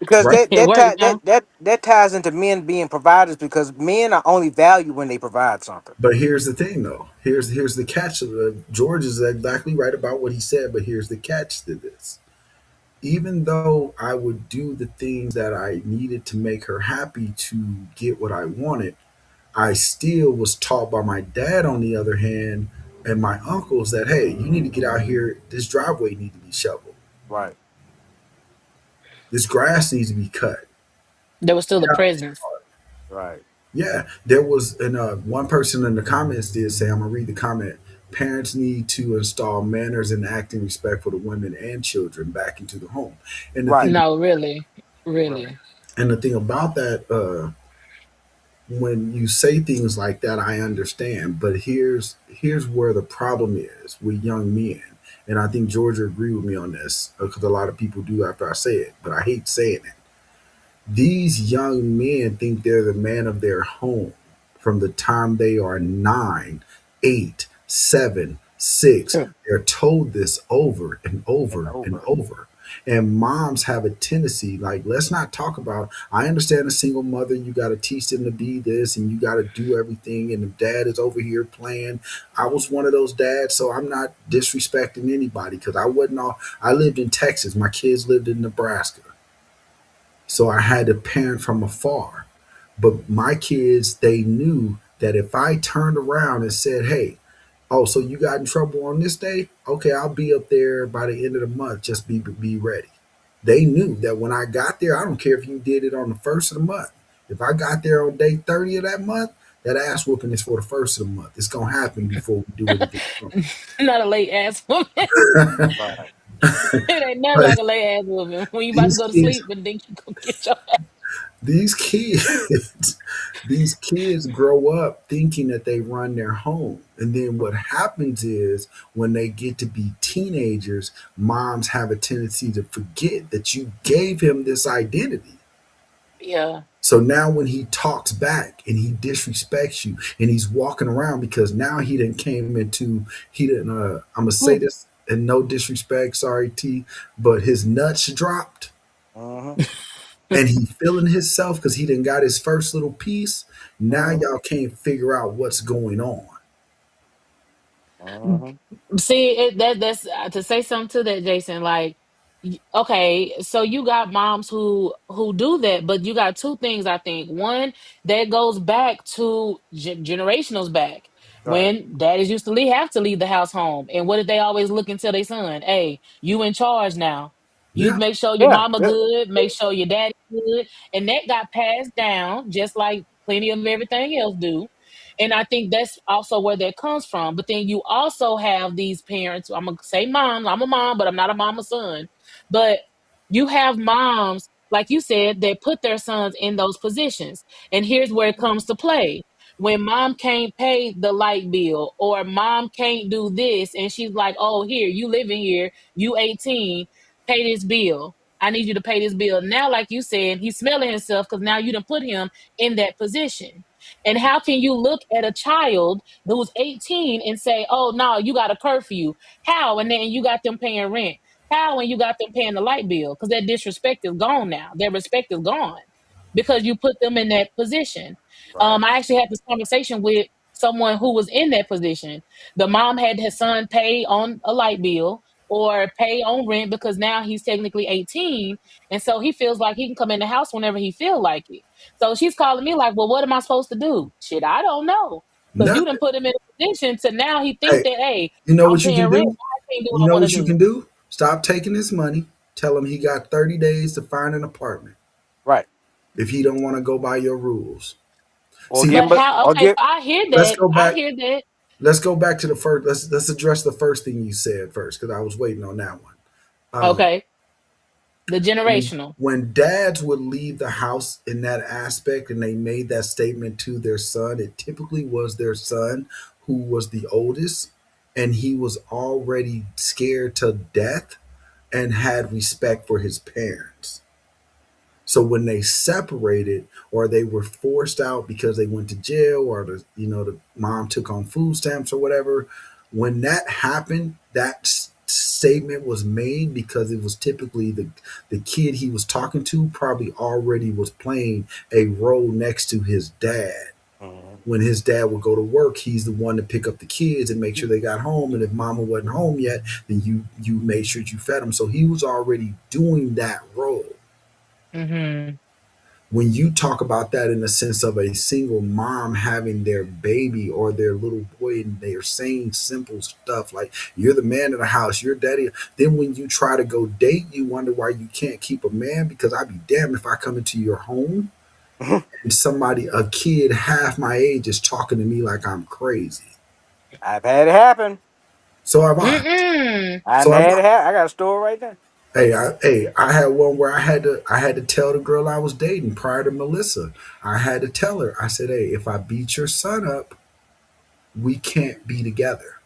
Because right. It worked, huh? that ties into men being providers because men are only valued when they provide something. But here's the thing, though. Here's the catch. George is exactly right about what he said. But here's the catch to this. Even though I would do the things that I needed to make her happy to get what I wanted, I still was taught by my dad, on the other hand, and my uncles that, hey, you need to get out here. This driveway needs to be shoveled. Right. This grass needs to be cut. There was still Get a out this presence. yard. Right. Yeah, there was, and one person in the comments did say, I'm gonna read the comment. Parents need to install manners and acting respect for the women and children back into the home. And the Right. thing, No, really, Right. really. and the thing about that, when you say things like that, I understand. But here's where the problem is with young men, and I think Georgia agreed with me on this because a lot of people do after I say it, but I hate saying it. These young men think they're the man of their home from the time they are 9, 8, 7, 6. Hmm. They're told this over and And over and over. over. And moms have a tendency, like, let's not talk about. I understand a single mother, you got to teach them to be this and you got to do everything. And the dad is over here playing. I was one of those dads, so I'm not disrespecting anybody because I wasn't all, I lived in Texas. My kids lived in Nebraska. So I had to parent from afar. But my kids, they knew that if I turned around and said, hey, oh, so you got in trouble on this day? Okay, I'll be up there by the end of the month. Just be ready. They knew that when I got there, I don't care if you did it on the first of the month. If I got there on day 30 of that month, that ass whooping is for the first of the month. It's gonna happen before we do anything else. Not a late ass woman. Right. It ain't nothing But like a late ass woman. When you about to these go to kids, sleep and think you gonna get your these kids these kids grow up thinking that they run their home, and then what happens is when they get to be teenagers, moms have a tendency to forget that you gave him this identity. yeah. So now when he talks back and he disrespects you and he's walking around because now he didn't came into, he didn't I'm gonna say Ooh. this and no disrespect, sorry T, but his nuts dropped Mm-hmm. and he feeling himself because he didn't got his first little piece. Now Mm-hmm. y'all can't figure out what's going on. Mm-hmm. See, that's to say something to that, Jason. Like, okay, so you got moms who do that, but you got two things. I think one that goes back to generationals back Right. when daddies used to have to leave the house home, and what did they always look and tell their son? Hey, you in charge now. You Yeah. make sure your Yeah. mama Yeah. good, make sure your daddy good, and that got passed down just like plenty of everything else do. And I think that's also where that comes from. But then you also have these parents, I'm going to say moms, I'm a mom, but I'm not a mama son. But you have moms, like you said, that put their sons in those positions. And here's where it comes to play. When mom can't pay the light bill or mom can't do this, and she's like, oh, here, you living here, you 18, pay this bill. I need you to pay this bill. Now, like you said, he's smelling himself because now you done put him in that position. And how can you look at a child who's 18 and say, oh, no, you got a curfew? How? And then you got them paying rent. How? And you got them paying the light bill? Because that disrespect is gone now. Their respect is gone because you put them in that position. Right. I actually had this conversation with someone who was in that position. The mom had his son pay on a light bill or pay on rent because now he's technically 18. And so he feels like he can come in the house whenever he feel like it. So she's calling me like, well, what am I supposed to do? Shit, I don't know. Because you done Nothing. put him in a position to now he think Hey, that, hey, you know I'm what you paying can rent. do? I can't do what You I know want to what you do. can do? Stop taking his money. Tell him he got 30 days to find an apartment Right. if he don't want to go by your rules. Or See, give But them. how? Or Okay, so give. I hear let's that. go I back. hear that. Let's go back to the first. Let's address the first thing you said first because I was waiting on that one. Um, Okay, the generational. when dads would leave the house in that aspect and they made that statement to their son, it typically was their son who was the oldest and he was already scared to death and had respect for his parents. So when they separated or they were forced out because they went to jail or the mom took on food stamps or whatever, when that happened, that statement was made because it was typically the kid he was talking to probably already was playing a role next to his dad. Mhm. When his dad would go to work, he's the one to pick up the kids and make sure they got home. And if mama wasn't home yet, then you made sure you fed them. So he was already doing that role. Mm-hmm. When you talk about that in the sense of a single mom having their baby or their little boy and they're saying simple stuff like you're the man of the house, you're daddy, then when you try to go date you wonder why you can't keep a man because I'd be damned if I come into your home and a kid half my age is talking to me like I'm crazy. I've had it happen. So have I. Mm-mm. I've So have had I. it happen. I got a story right there. Hey, I had one where I had to tell the girl I was dating prior to Melissa. I had to tell her. I said, "Hey, if I beat your son up, we can't be together."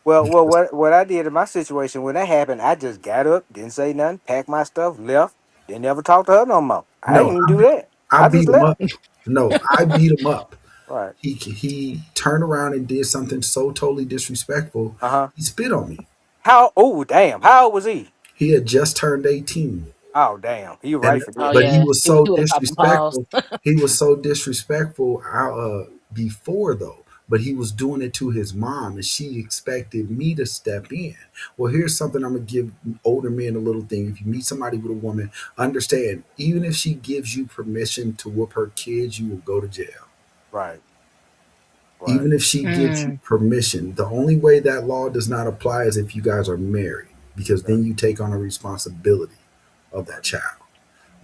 Well, Because what I did in my situation when that happened, I just got up, didn't say nothing, packed my stuff, left, didn't ever talk to her no more. I no, didn't even do that. I I just beat him left. up. No, I beat him up. Right. He turned around and did something so totally disrespectful. Uh huh. He spit on me. How? Oh, damn. How old was he? He had just turned 18. Oh, damn. You right And for Oh this. but he yeah, was he so would have popped some balls. disrespectful. He was so disrespectful before though. But he was doing it to his mom, and she expected me to step in. Well, here's something I'm gonna give older men a little thing. If you meet somebody with a woman, understand even if she gives you permission to whoop her kids, you will go to jail. Right. Right. Even if she gives you Mm. permission, the only way that law does not apply is if you guys are married, because Right. then you take on a responsibility of that Right. child.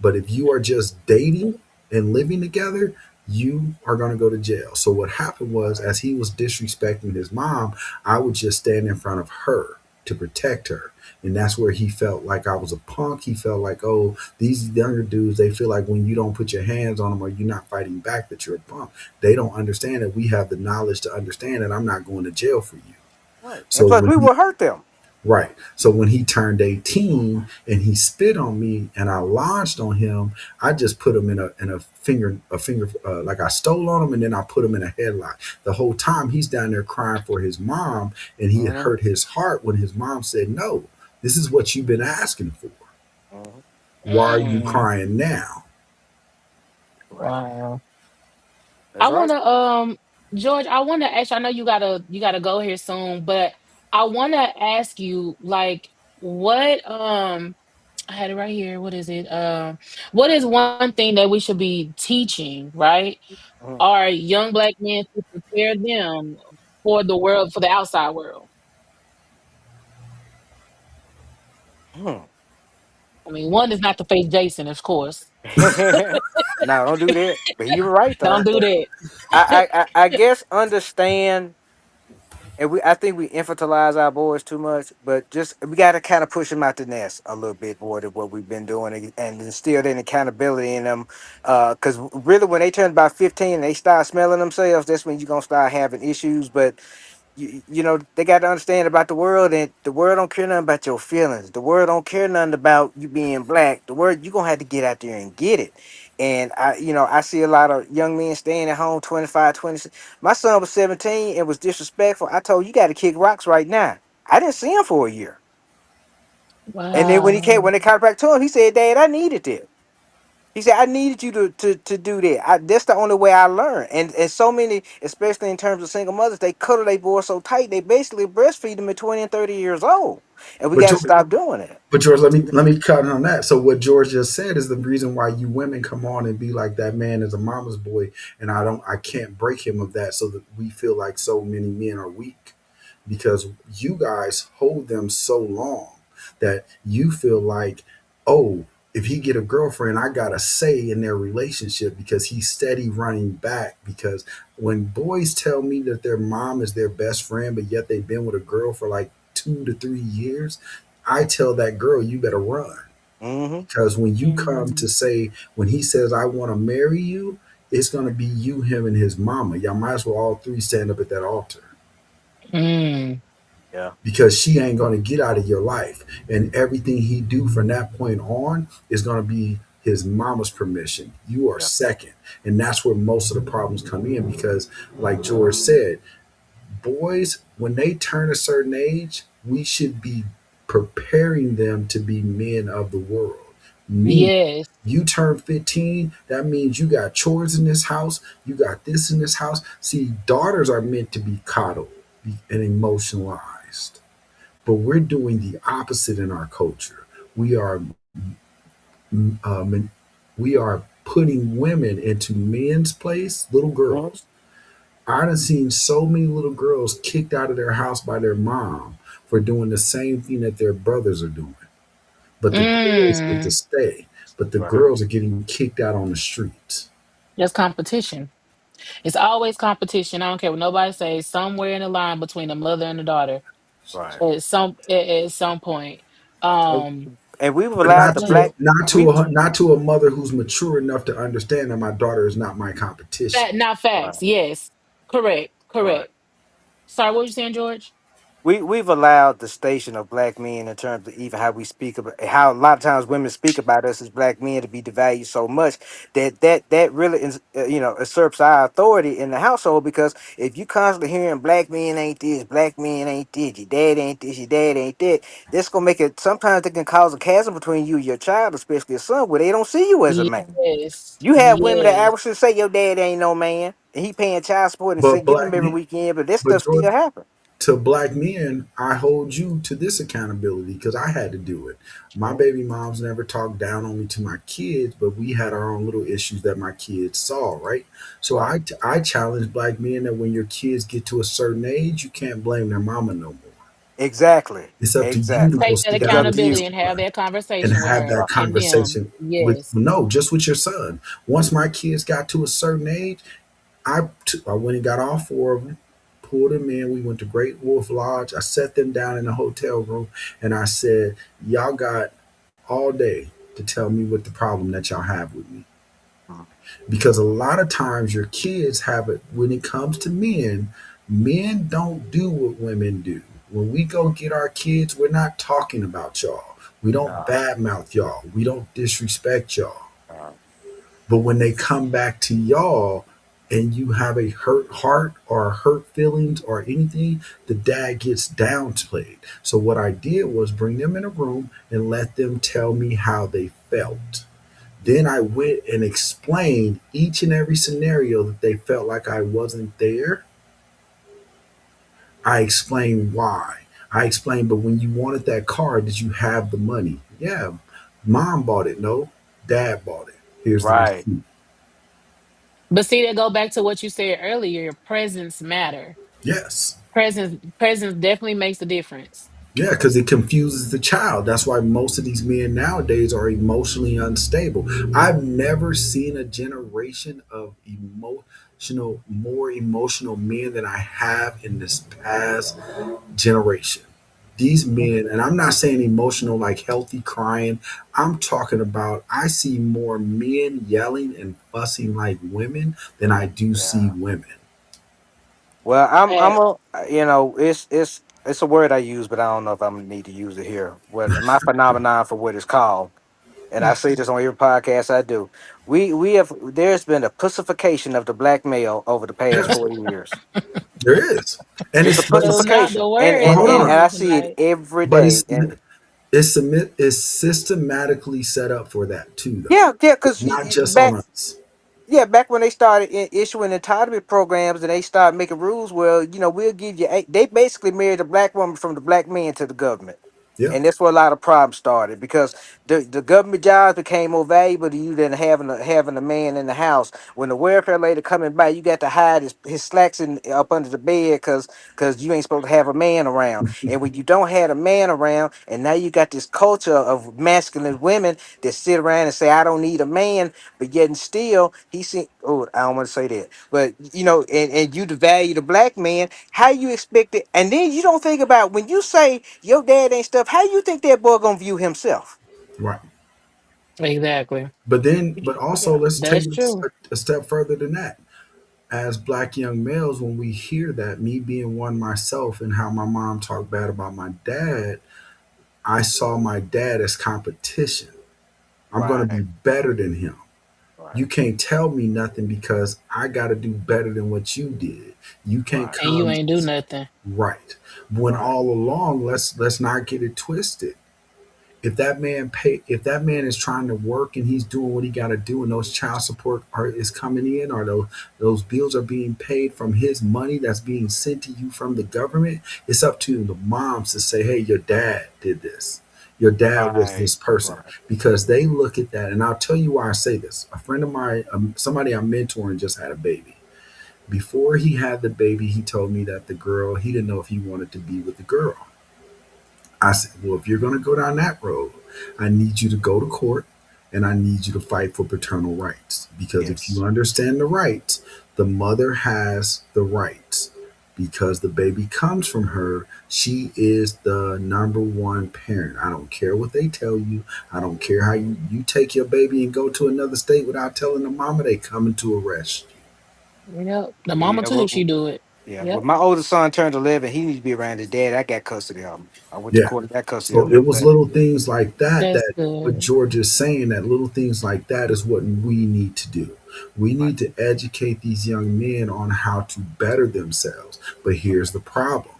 But if you are just dating and living together, you are going to go to jail. So what happened was, Right. as he was disrespecting his mom, I would just stand in front of her to protect her. And that's where he felt like I was a punk. He felt like, oh, these younger dudes, they feel like when you don't put your hands on them or you're not fighting back, that you're a punk. They don't understand that we have the knowledge to understand that I'm not going to jail for you. Right. And So plus, when we he will hurt them. Right. So when he turned 18 and he spit on me and I launched on him, I just put him in a finger like I stole on him and then I put him in a headlock. The whole time he's down there crying for his mom and he had Mm-hmm. hurt his heart when his mom said, "No, this is what you've been asking for. Mm-hmm. Why are you Mm. crying now?" Right. Wow. That's I right. wanna George, I wanna ask you, I know you gotta go here soon, but I wanna ask you like what I had it right here. What is it? What is one thing that we should be teaching, right? Mm-hmm. Our young black men to prepare them for the world, for the outside world. Hmm. I mean, one is not to face Jason, of course. No, don't do that. But you're right though. Don't do But that. I guess understand, and I think we infantilize our boys too much. But just we got to kind of push them out the nest a little bit more than what we've been doing, and instill that accountability in them. Because really, when they turn about 15 and they start smelling themselves, that's when you're gonna start having issues. But you know they got to understand about the world, and the world don't care nothing about your feelings. The world don't care nothing about you being black. The world, you gonna have to get out there and get it. And I see a lot of young men staying at home 25, 26. My son was 17 and was disrespectful. I told you got to kick rocks right now. I didn't see him for a year. And then Wow. when they came back to him, he said, "Dad, I needed it." He said, "I needed you to do that. That's the only way I learned." And so many, especially in terms of single mothers, they cuddle their boys so tight they basically breastfeed them at 20 and 30 years old. And we But got to George, stop doing that. but George, let me cut on that. So what George just said is the reason why you women come on and be like that man is a mama's boy, and I can't break him of that, so that we feel like so many men are weak because you guys hold them so long that you feel like, oh, if he get a girlfriend, I got a say in their relationship because he's steady running back. Because when boys tell me that their mom is their best friend, but yet they've been with a girl for like 2 to 3 years, I tell that girl, you better run. Mm-hmm. Because when you come to Mm, say, when he says, I want to marry you, it's going to be you, him, and his mama. Y'all might as well all three stand up at that altar mm, Yeah. because she ain't going to get out of your life. And everything he do from that point on is going to be his mama's permission. You are Yeah. second. And that's where most of the problems come in because, like George said, boys, when they turn a certain age, we should be preparing them to be men of the world. Meaning, Yes. you turn 15, that means you got chores in this house, you got this in this house. See, daughters are meant to be coddled and emotionalized, but we're doing the opposite in our culture. We are we are putting women into men's place, little Mhm. girls. I done seen so many little girls kicked out of their house by their mom for doing the same thing that their brothers are doing. But the girls get to Mm. stay. But the Right. girls are getting kicked out on the streets. That's competition. It's always competition. I don't care what nobody says. Somewhere in the line between the mother and the daughter, Right. at some point. And, Um, and we've But allowed the black we not to a mother who's mature enough to understand that my daughter is not my competition. not right. facts. Yes, correct, Right. correct. Sorry, what were you saying, George? We've allowed the station of black men in terms of even how we speak about how a lot of times women speak about us as black men to be devalued so much that really is, usurps our authority in the household because if you constantly hearing black men ain't this, black men ain't this, your dad ain't this, your dad ain't that, this gonna make it sometimes it can cause a chasm between you and your child, especially a son, where they don't see you as a man. Yes, You have women that yes. actually say your dad ain't no man and he paying child support and But giving them black every men, weekend, but this but stuff George, still happen. to black men, I hold you to this accountability because I had to do it. My baby moms never talked down on me to my kids, but we had our own little issues that my kids saw, right? So Right. I challenge black men that when your kids get to a certain age, you can't blame their mama no more. Exactly. It's up to you to Exactly. go Take that sit It's down up with to accountability you. and have someone that and conversation with have her Right. that and him. conversation with Yes. no, just with your son. Once my kids got to a certain age, I went and got all four of them, pulled them in. We went to Great Wolf Lodge. I set them down in the hotel room, and I said, "Y'all got all day to tell me what the problem that y'all have with me." Mhm. Because a lot of times your kids have it when it comes to men. Men don't do what women do. When we go get our kids, we're not talking about y'all. We don't No. badmouth y'all. We don't disrespect y'all. No. But when they come back to y'all and you have a hurt heart or hurt feelings or anything, the dad gets downplayed. So what I did was bring them in a room and let them tell me how they felt. Then I went and explained each and every scenario that they felt like I wasn't there. I explained why. I explained, but when you wanted that car, did you have the money? Yeah. Mom bought it. No, dad bought it. Here's the Right. receipt. But see, that go back to what you said earlier. Your presence matter. Yes. Presence definitely makes a difference. Yeah, because it confuses the child. That's why most of these men nowadays are emotionally unstable. I've never seen a generation of more emotional men than I have in this past generation. These men, and I'm not saying emotional like healthy crying. I'm talking about I see more men yelling and fussing like women than I do see Yeah. women. Well, I'm Facts. a it's a word I use, but I don't know if I'm gonna need to use it here. What my phenomenon for what it's called, and I say this on every podcast I do. We have there's been a pussification of the black male over the past Yes, 4 years. there is, and It's a it's but That's it's not the pussification, and word but and that hold and, came and on, I on see it tonight. every but day. And it's systematically set up for that too, though. yeah, yeah, It's because not just on back us. yeah, back when they started issuing entitlement programs and they started making rules, well, we'll give you eight. They basically married a black woman from the black man to the government. Yeah, And that's where a lot of problems started because the government jobs became more valuable to you than having a man in the house. When the welfare lady coming by, you got to hide his slacks up under the bed because you ain't supposed to have a man around. And when you don't have a man around, and now you got this culture of masculine women that sit around and say, I don't need a man, but yet and still he see oh, I don't want to say that. But and you devalue the black man, how you expect it? And then you don't think about when you say your dad ain't stuff, how you think that boy gonna view himself? right. Exactly. But also let's take That's it true. a step further than that. As black young males, when we hear that, me being one myself, and how my mom talked bad about my dad, I saw my dad as competition. I'm going to be Right. better than him. Right. You can't tell me nothing because I got to do better than what you did. You can't Right. And you come ain't do nothing. right. When Right. all along, let's not get it twisted. If that man is trying to work and he's doing what he got to do, and those child support is coming in, or those bills are being paid from his money that's being sent to you from the government, it's up to the moms to say, hey, your dad did this, your dad was Right. this person, Right. because they look at that. And I'll tell you why I say this. A friend of mine, somebody I'm mentoring, just had a baby. Before he had the baby, he told me that the girl, he didn't know if he wanted to be with the girl. I said, well, if you're going to go down that road, I need you to go to court and I need you to fight for paternal rights. Because if you Yes. understand the rights, the mother has the rights. Because the baby comes from her, she is the number one parent. I don't care what they tell you. I don't care how you take your baby and go to another state without telling the mama, they coming to arrest you. Yep. The mama Yeah. too, she do it. Yeah. When Yep. my oldest son turned 11, he needs to be around his dad. I got custody of him. I went to Yeah. court and got custody of So him it that was day. little things like that That's that what good. George is saying, that little things like that is what we need to do. We Right. need to educate these young men on how to better themselves. But here's the problem.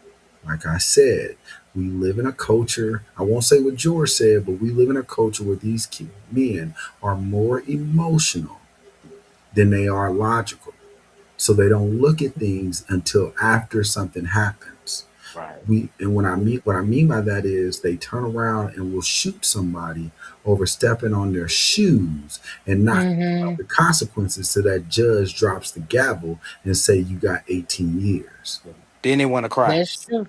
Like I said, we live in a culture, I won't say what George said, but we live in a culture where these men are more emotional than they are logical. So they don't look at things until after something happens. Right. What I mean by that is they turn around and will shoot somebody over stepping on their shoes and not think about Mm-hmm. the consequences, so that judge drops the gavel and say you got 18 years. Then they want to cry. That's true.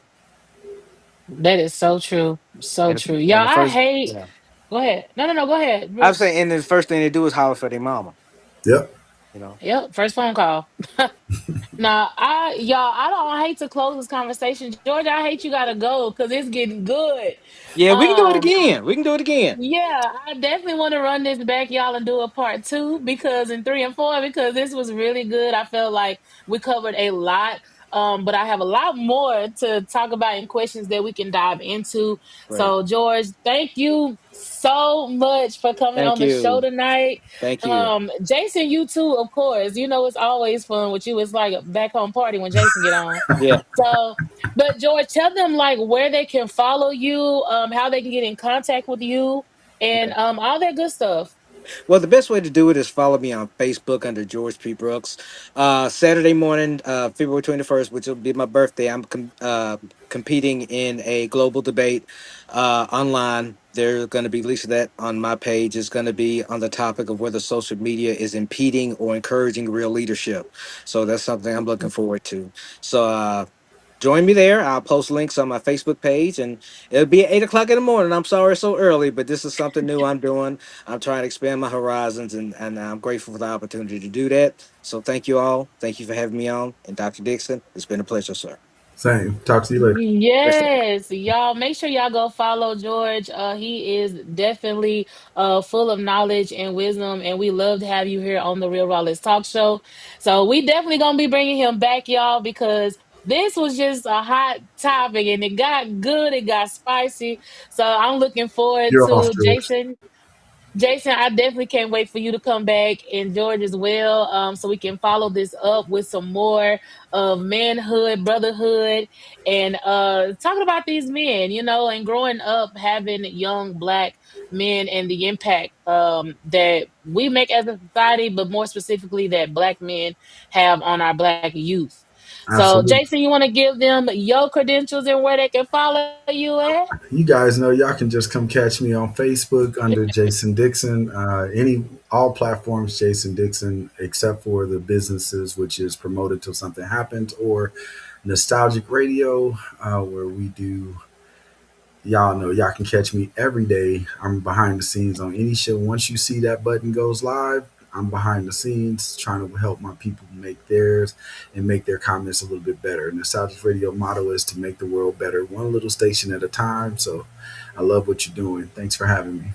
That is so true. So And true. Y'all, and the I first, hate. yeah, Go ahead. No, no, no. Go ahead. I was saying, and the first thing they do is holler for their mama. Yep. You know. Yep. First phone call. Now, I don't hate to close this conversation. George, I hate you gotta go because it's getting good. Yeah, we can do it Um, again. We can do it again. yeah, I definitely want to run this back, y'all, and do a part two because in three and four, because this was really good. I felt like we covered a lot. But I have a lot more to talk about and questions that we can dive into. Right. So, George, thank you so much for coming Thank on the show you. tonight. Thank you. Jason, you too, of course. You know it's always fun with you. It's like a back home party when Jason get on. Yeah. So, but George, tell them like where they can follow you, how they can get in contact with you, and all that good stuff. Well, the best way to do it is follow me on Facebook under George P. Brooks. Saturday morning, February 21st, which will be my birthday, I'm competing in a global debate online. They're going to be releasing that on my page. It's going to be on the topic of whether social media is impeding or encouraging real leadership. So that's something I'm looking forward to. So join me there. I'll post links on my Facebook page, and it'll be at 8 o'clock in the morning. I'm sorry it's so early, but this is something new I'm doing. I'm trying to expand my horizons, and I'm grateful for the opportunity to do that. So thank you all. Thank you for having me on. And Dr. Dixon, it's been a pleasure, sir. Same. Talk to you later. Yes, sir. Yes, y'all make sure y'all go follow George. He is definitely full of knowledge and wisdom, and we love to have you here on the Real Raw Let's Talk show. So we definitely gonna be bringing him back, y'all, because this was just a hot topic, and it got good, it got spicy. So I'm looking forward You're off, to George. Jason, I definitely can't wait for you to come back and George as well, so we can follow this up with some more of manhood, brotherhood, and talking about these men, and growing up having young black men and the impact that we make as a society, but more specifically that black men have on our black youth. So, Absolutely. Jason, you want to give them your credentials and where they can follow you at? You guys know y'all can just come catch me on Facebook under Jayson Dixon. Any all platforms Jayson Dixon, except for the businesses, which is promoted till something happens, or Nostalgic Radio, where we do. Y'all know y'all can catch me every day. I'm behind the scenes on any show. Once you see that button goes live, I'm behind the scenes trying to help my people make theirs and make their comments a little bit better. Nostalgic Radio motto is to make the world better, one little station at a time. So I love what you're doing. Thanks for having me.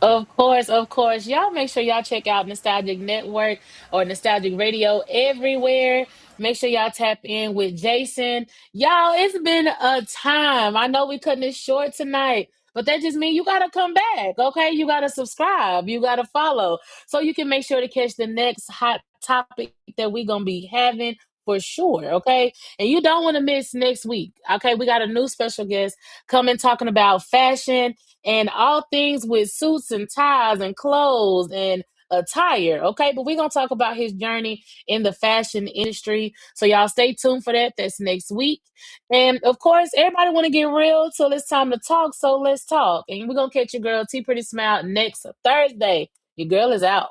Of course, of course. Y'all make sure y'all check out Nostalgic Network or Nostalgic Radio everywhere. Make sure y'all tap in with Jason. Y'all, it's been a time. I know we cutting it short tonight, But that just means you gotta come back, okay? You gotta subscribe, you gotta follow, so you can make sure to catch the next hot topic that we're gonna be having for sure, okay? And you don't want to miss next week, okay? We got a new special guest coming talking about fashion and all things with suits and ties and clothes and attire, okay? But we're gonna talk about his journey in the fashion industry. So y'all stay tuned for that. That's next week. And of course, everybody want to get real till it's time to talk. So let's talk. And we're gonna catch your girl T Pretty Smile next Thursday. Your girl is out.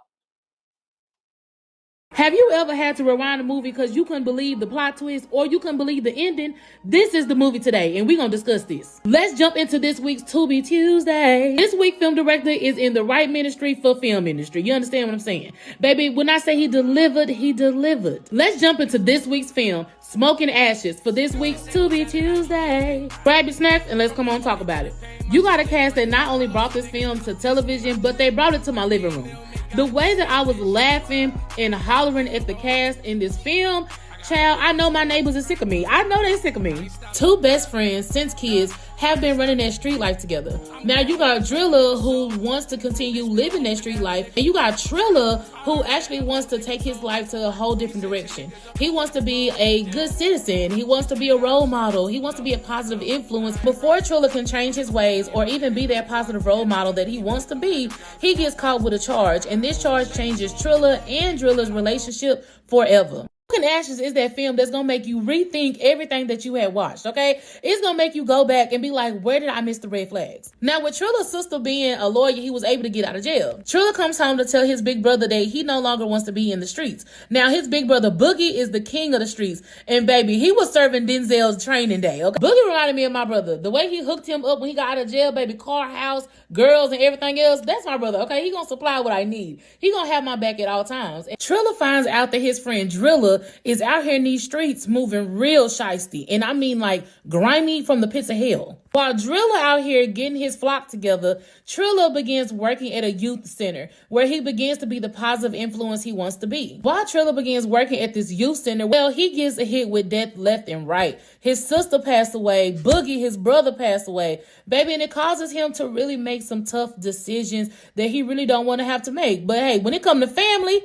Have you ever had to rewind a movie because you couldn't believe the plot twist or you couldn't believe the ending? This is the movie today, and we're going to discuss this. Let's jump into this week's To Be Tuesday. This week, film director is in the right ministry for film industry. You understand what I'm saying? Baby, when I say he delivered, he delivered. Let's jump into this week's film, Smoking Ashes, for this week's To Be Tuesday. Grab your snacks and let's come on talk about it. You got a cast that not only brought this film to television, but they brought it to my living room. The way that I was laughing and hollering at the cast in this film, child, I know my neighbors are sick of me. I know they're sick of me. Two best friends since kids have been running that street life together. Now you got Driller, who wants to continue living that street life, and you got Triller, who actually wants to take his life to a whole different direction. He wants to be a good citizen. He wants to be a role model. He wants to be a positive influence. Before Triller can change his ways or even be that positive role model that he wants to be, he gets caught with a charge, and this charge changes Triller and Driller's relationship forever. Smoking Ashes is that film that's gonna make you rethink everything that you had watched, okay? It's gonna make you go back and be like, where did I miss the red flags? Now, with Triller's sister being a lawyer, he was able to get out of jail. Triller comes home to tell his big brother that he no longer wants to be in the streets. Now, his big brother Boogie is the king of the streets, and baby, he was serving Denzel's training day, okay? Boogie reminded me of my brother. The way he hooked him up when he got out of jail, baby, car, house, girls, and everything else, that's my brother, okay? He gonna supply what I need. He gonna have my back at all times. And Triller finds out that his friend Driller is out here in these streets moving real shiesty, and I mean like grimy from the pits of hell. While Driller out here getting his flock together, Triller begins working at a youth center where he begins to be the positive influence he wants to be. While Triller begins working at this youth center, well, he gets a hit with death left and right. His sister passed away, Boogie, his brother, passed away, baby, and it causes him to really make some tough decisions that he really don't want to have to make. But hey, when it comes to family,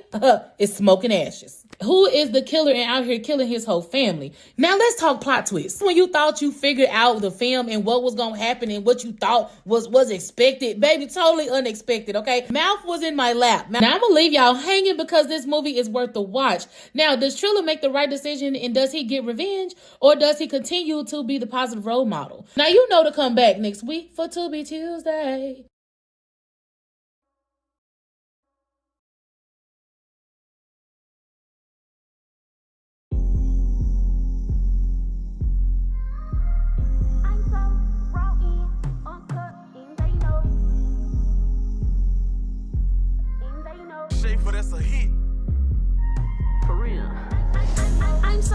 it's Smoking Ashes. Who is the killer and out here killing his whole family? Now let's talk plot twists. When you thought you figured out the film and what was going to happen and what you thought was expected, baby, totally unexpected, okay? Mouth was in my lap. Now I'm going to leave y'all hanging because this movie is worth the watch. Now, does Triller make the right decision and does he get revenge or does he continue to be the positive role model? Now, you know to come back next week for To Be Tuesday. That's a hit. For real. I'm so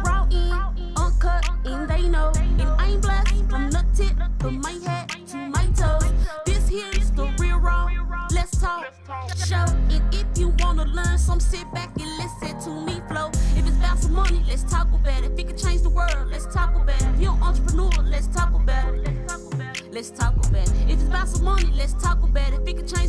raw in, uncut, and they know. And I'm blessed from the tip of my head to my toes. This here is the real raw. Let's talk. Show it if you wanna learn some. Sit back and listen to me flow. If it's about some money, let's talk about it. If it can change the world, let's talk about it. If you're an entrepreneur, let's talk about it. Let's talk about it. If it's about some money, let's talk about it. If it can change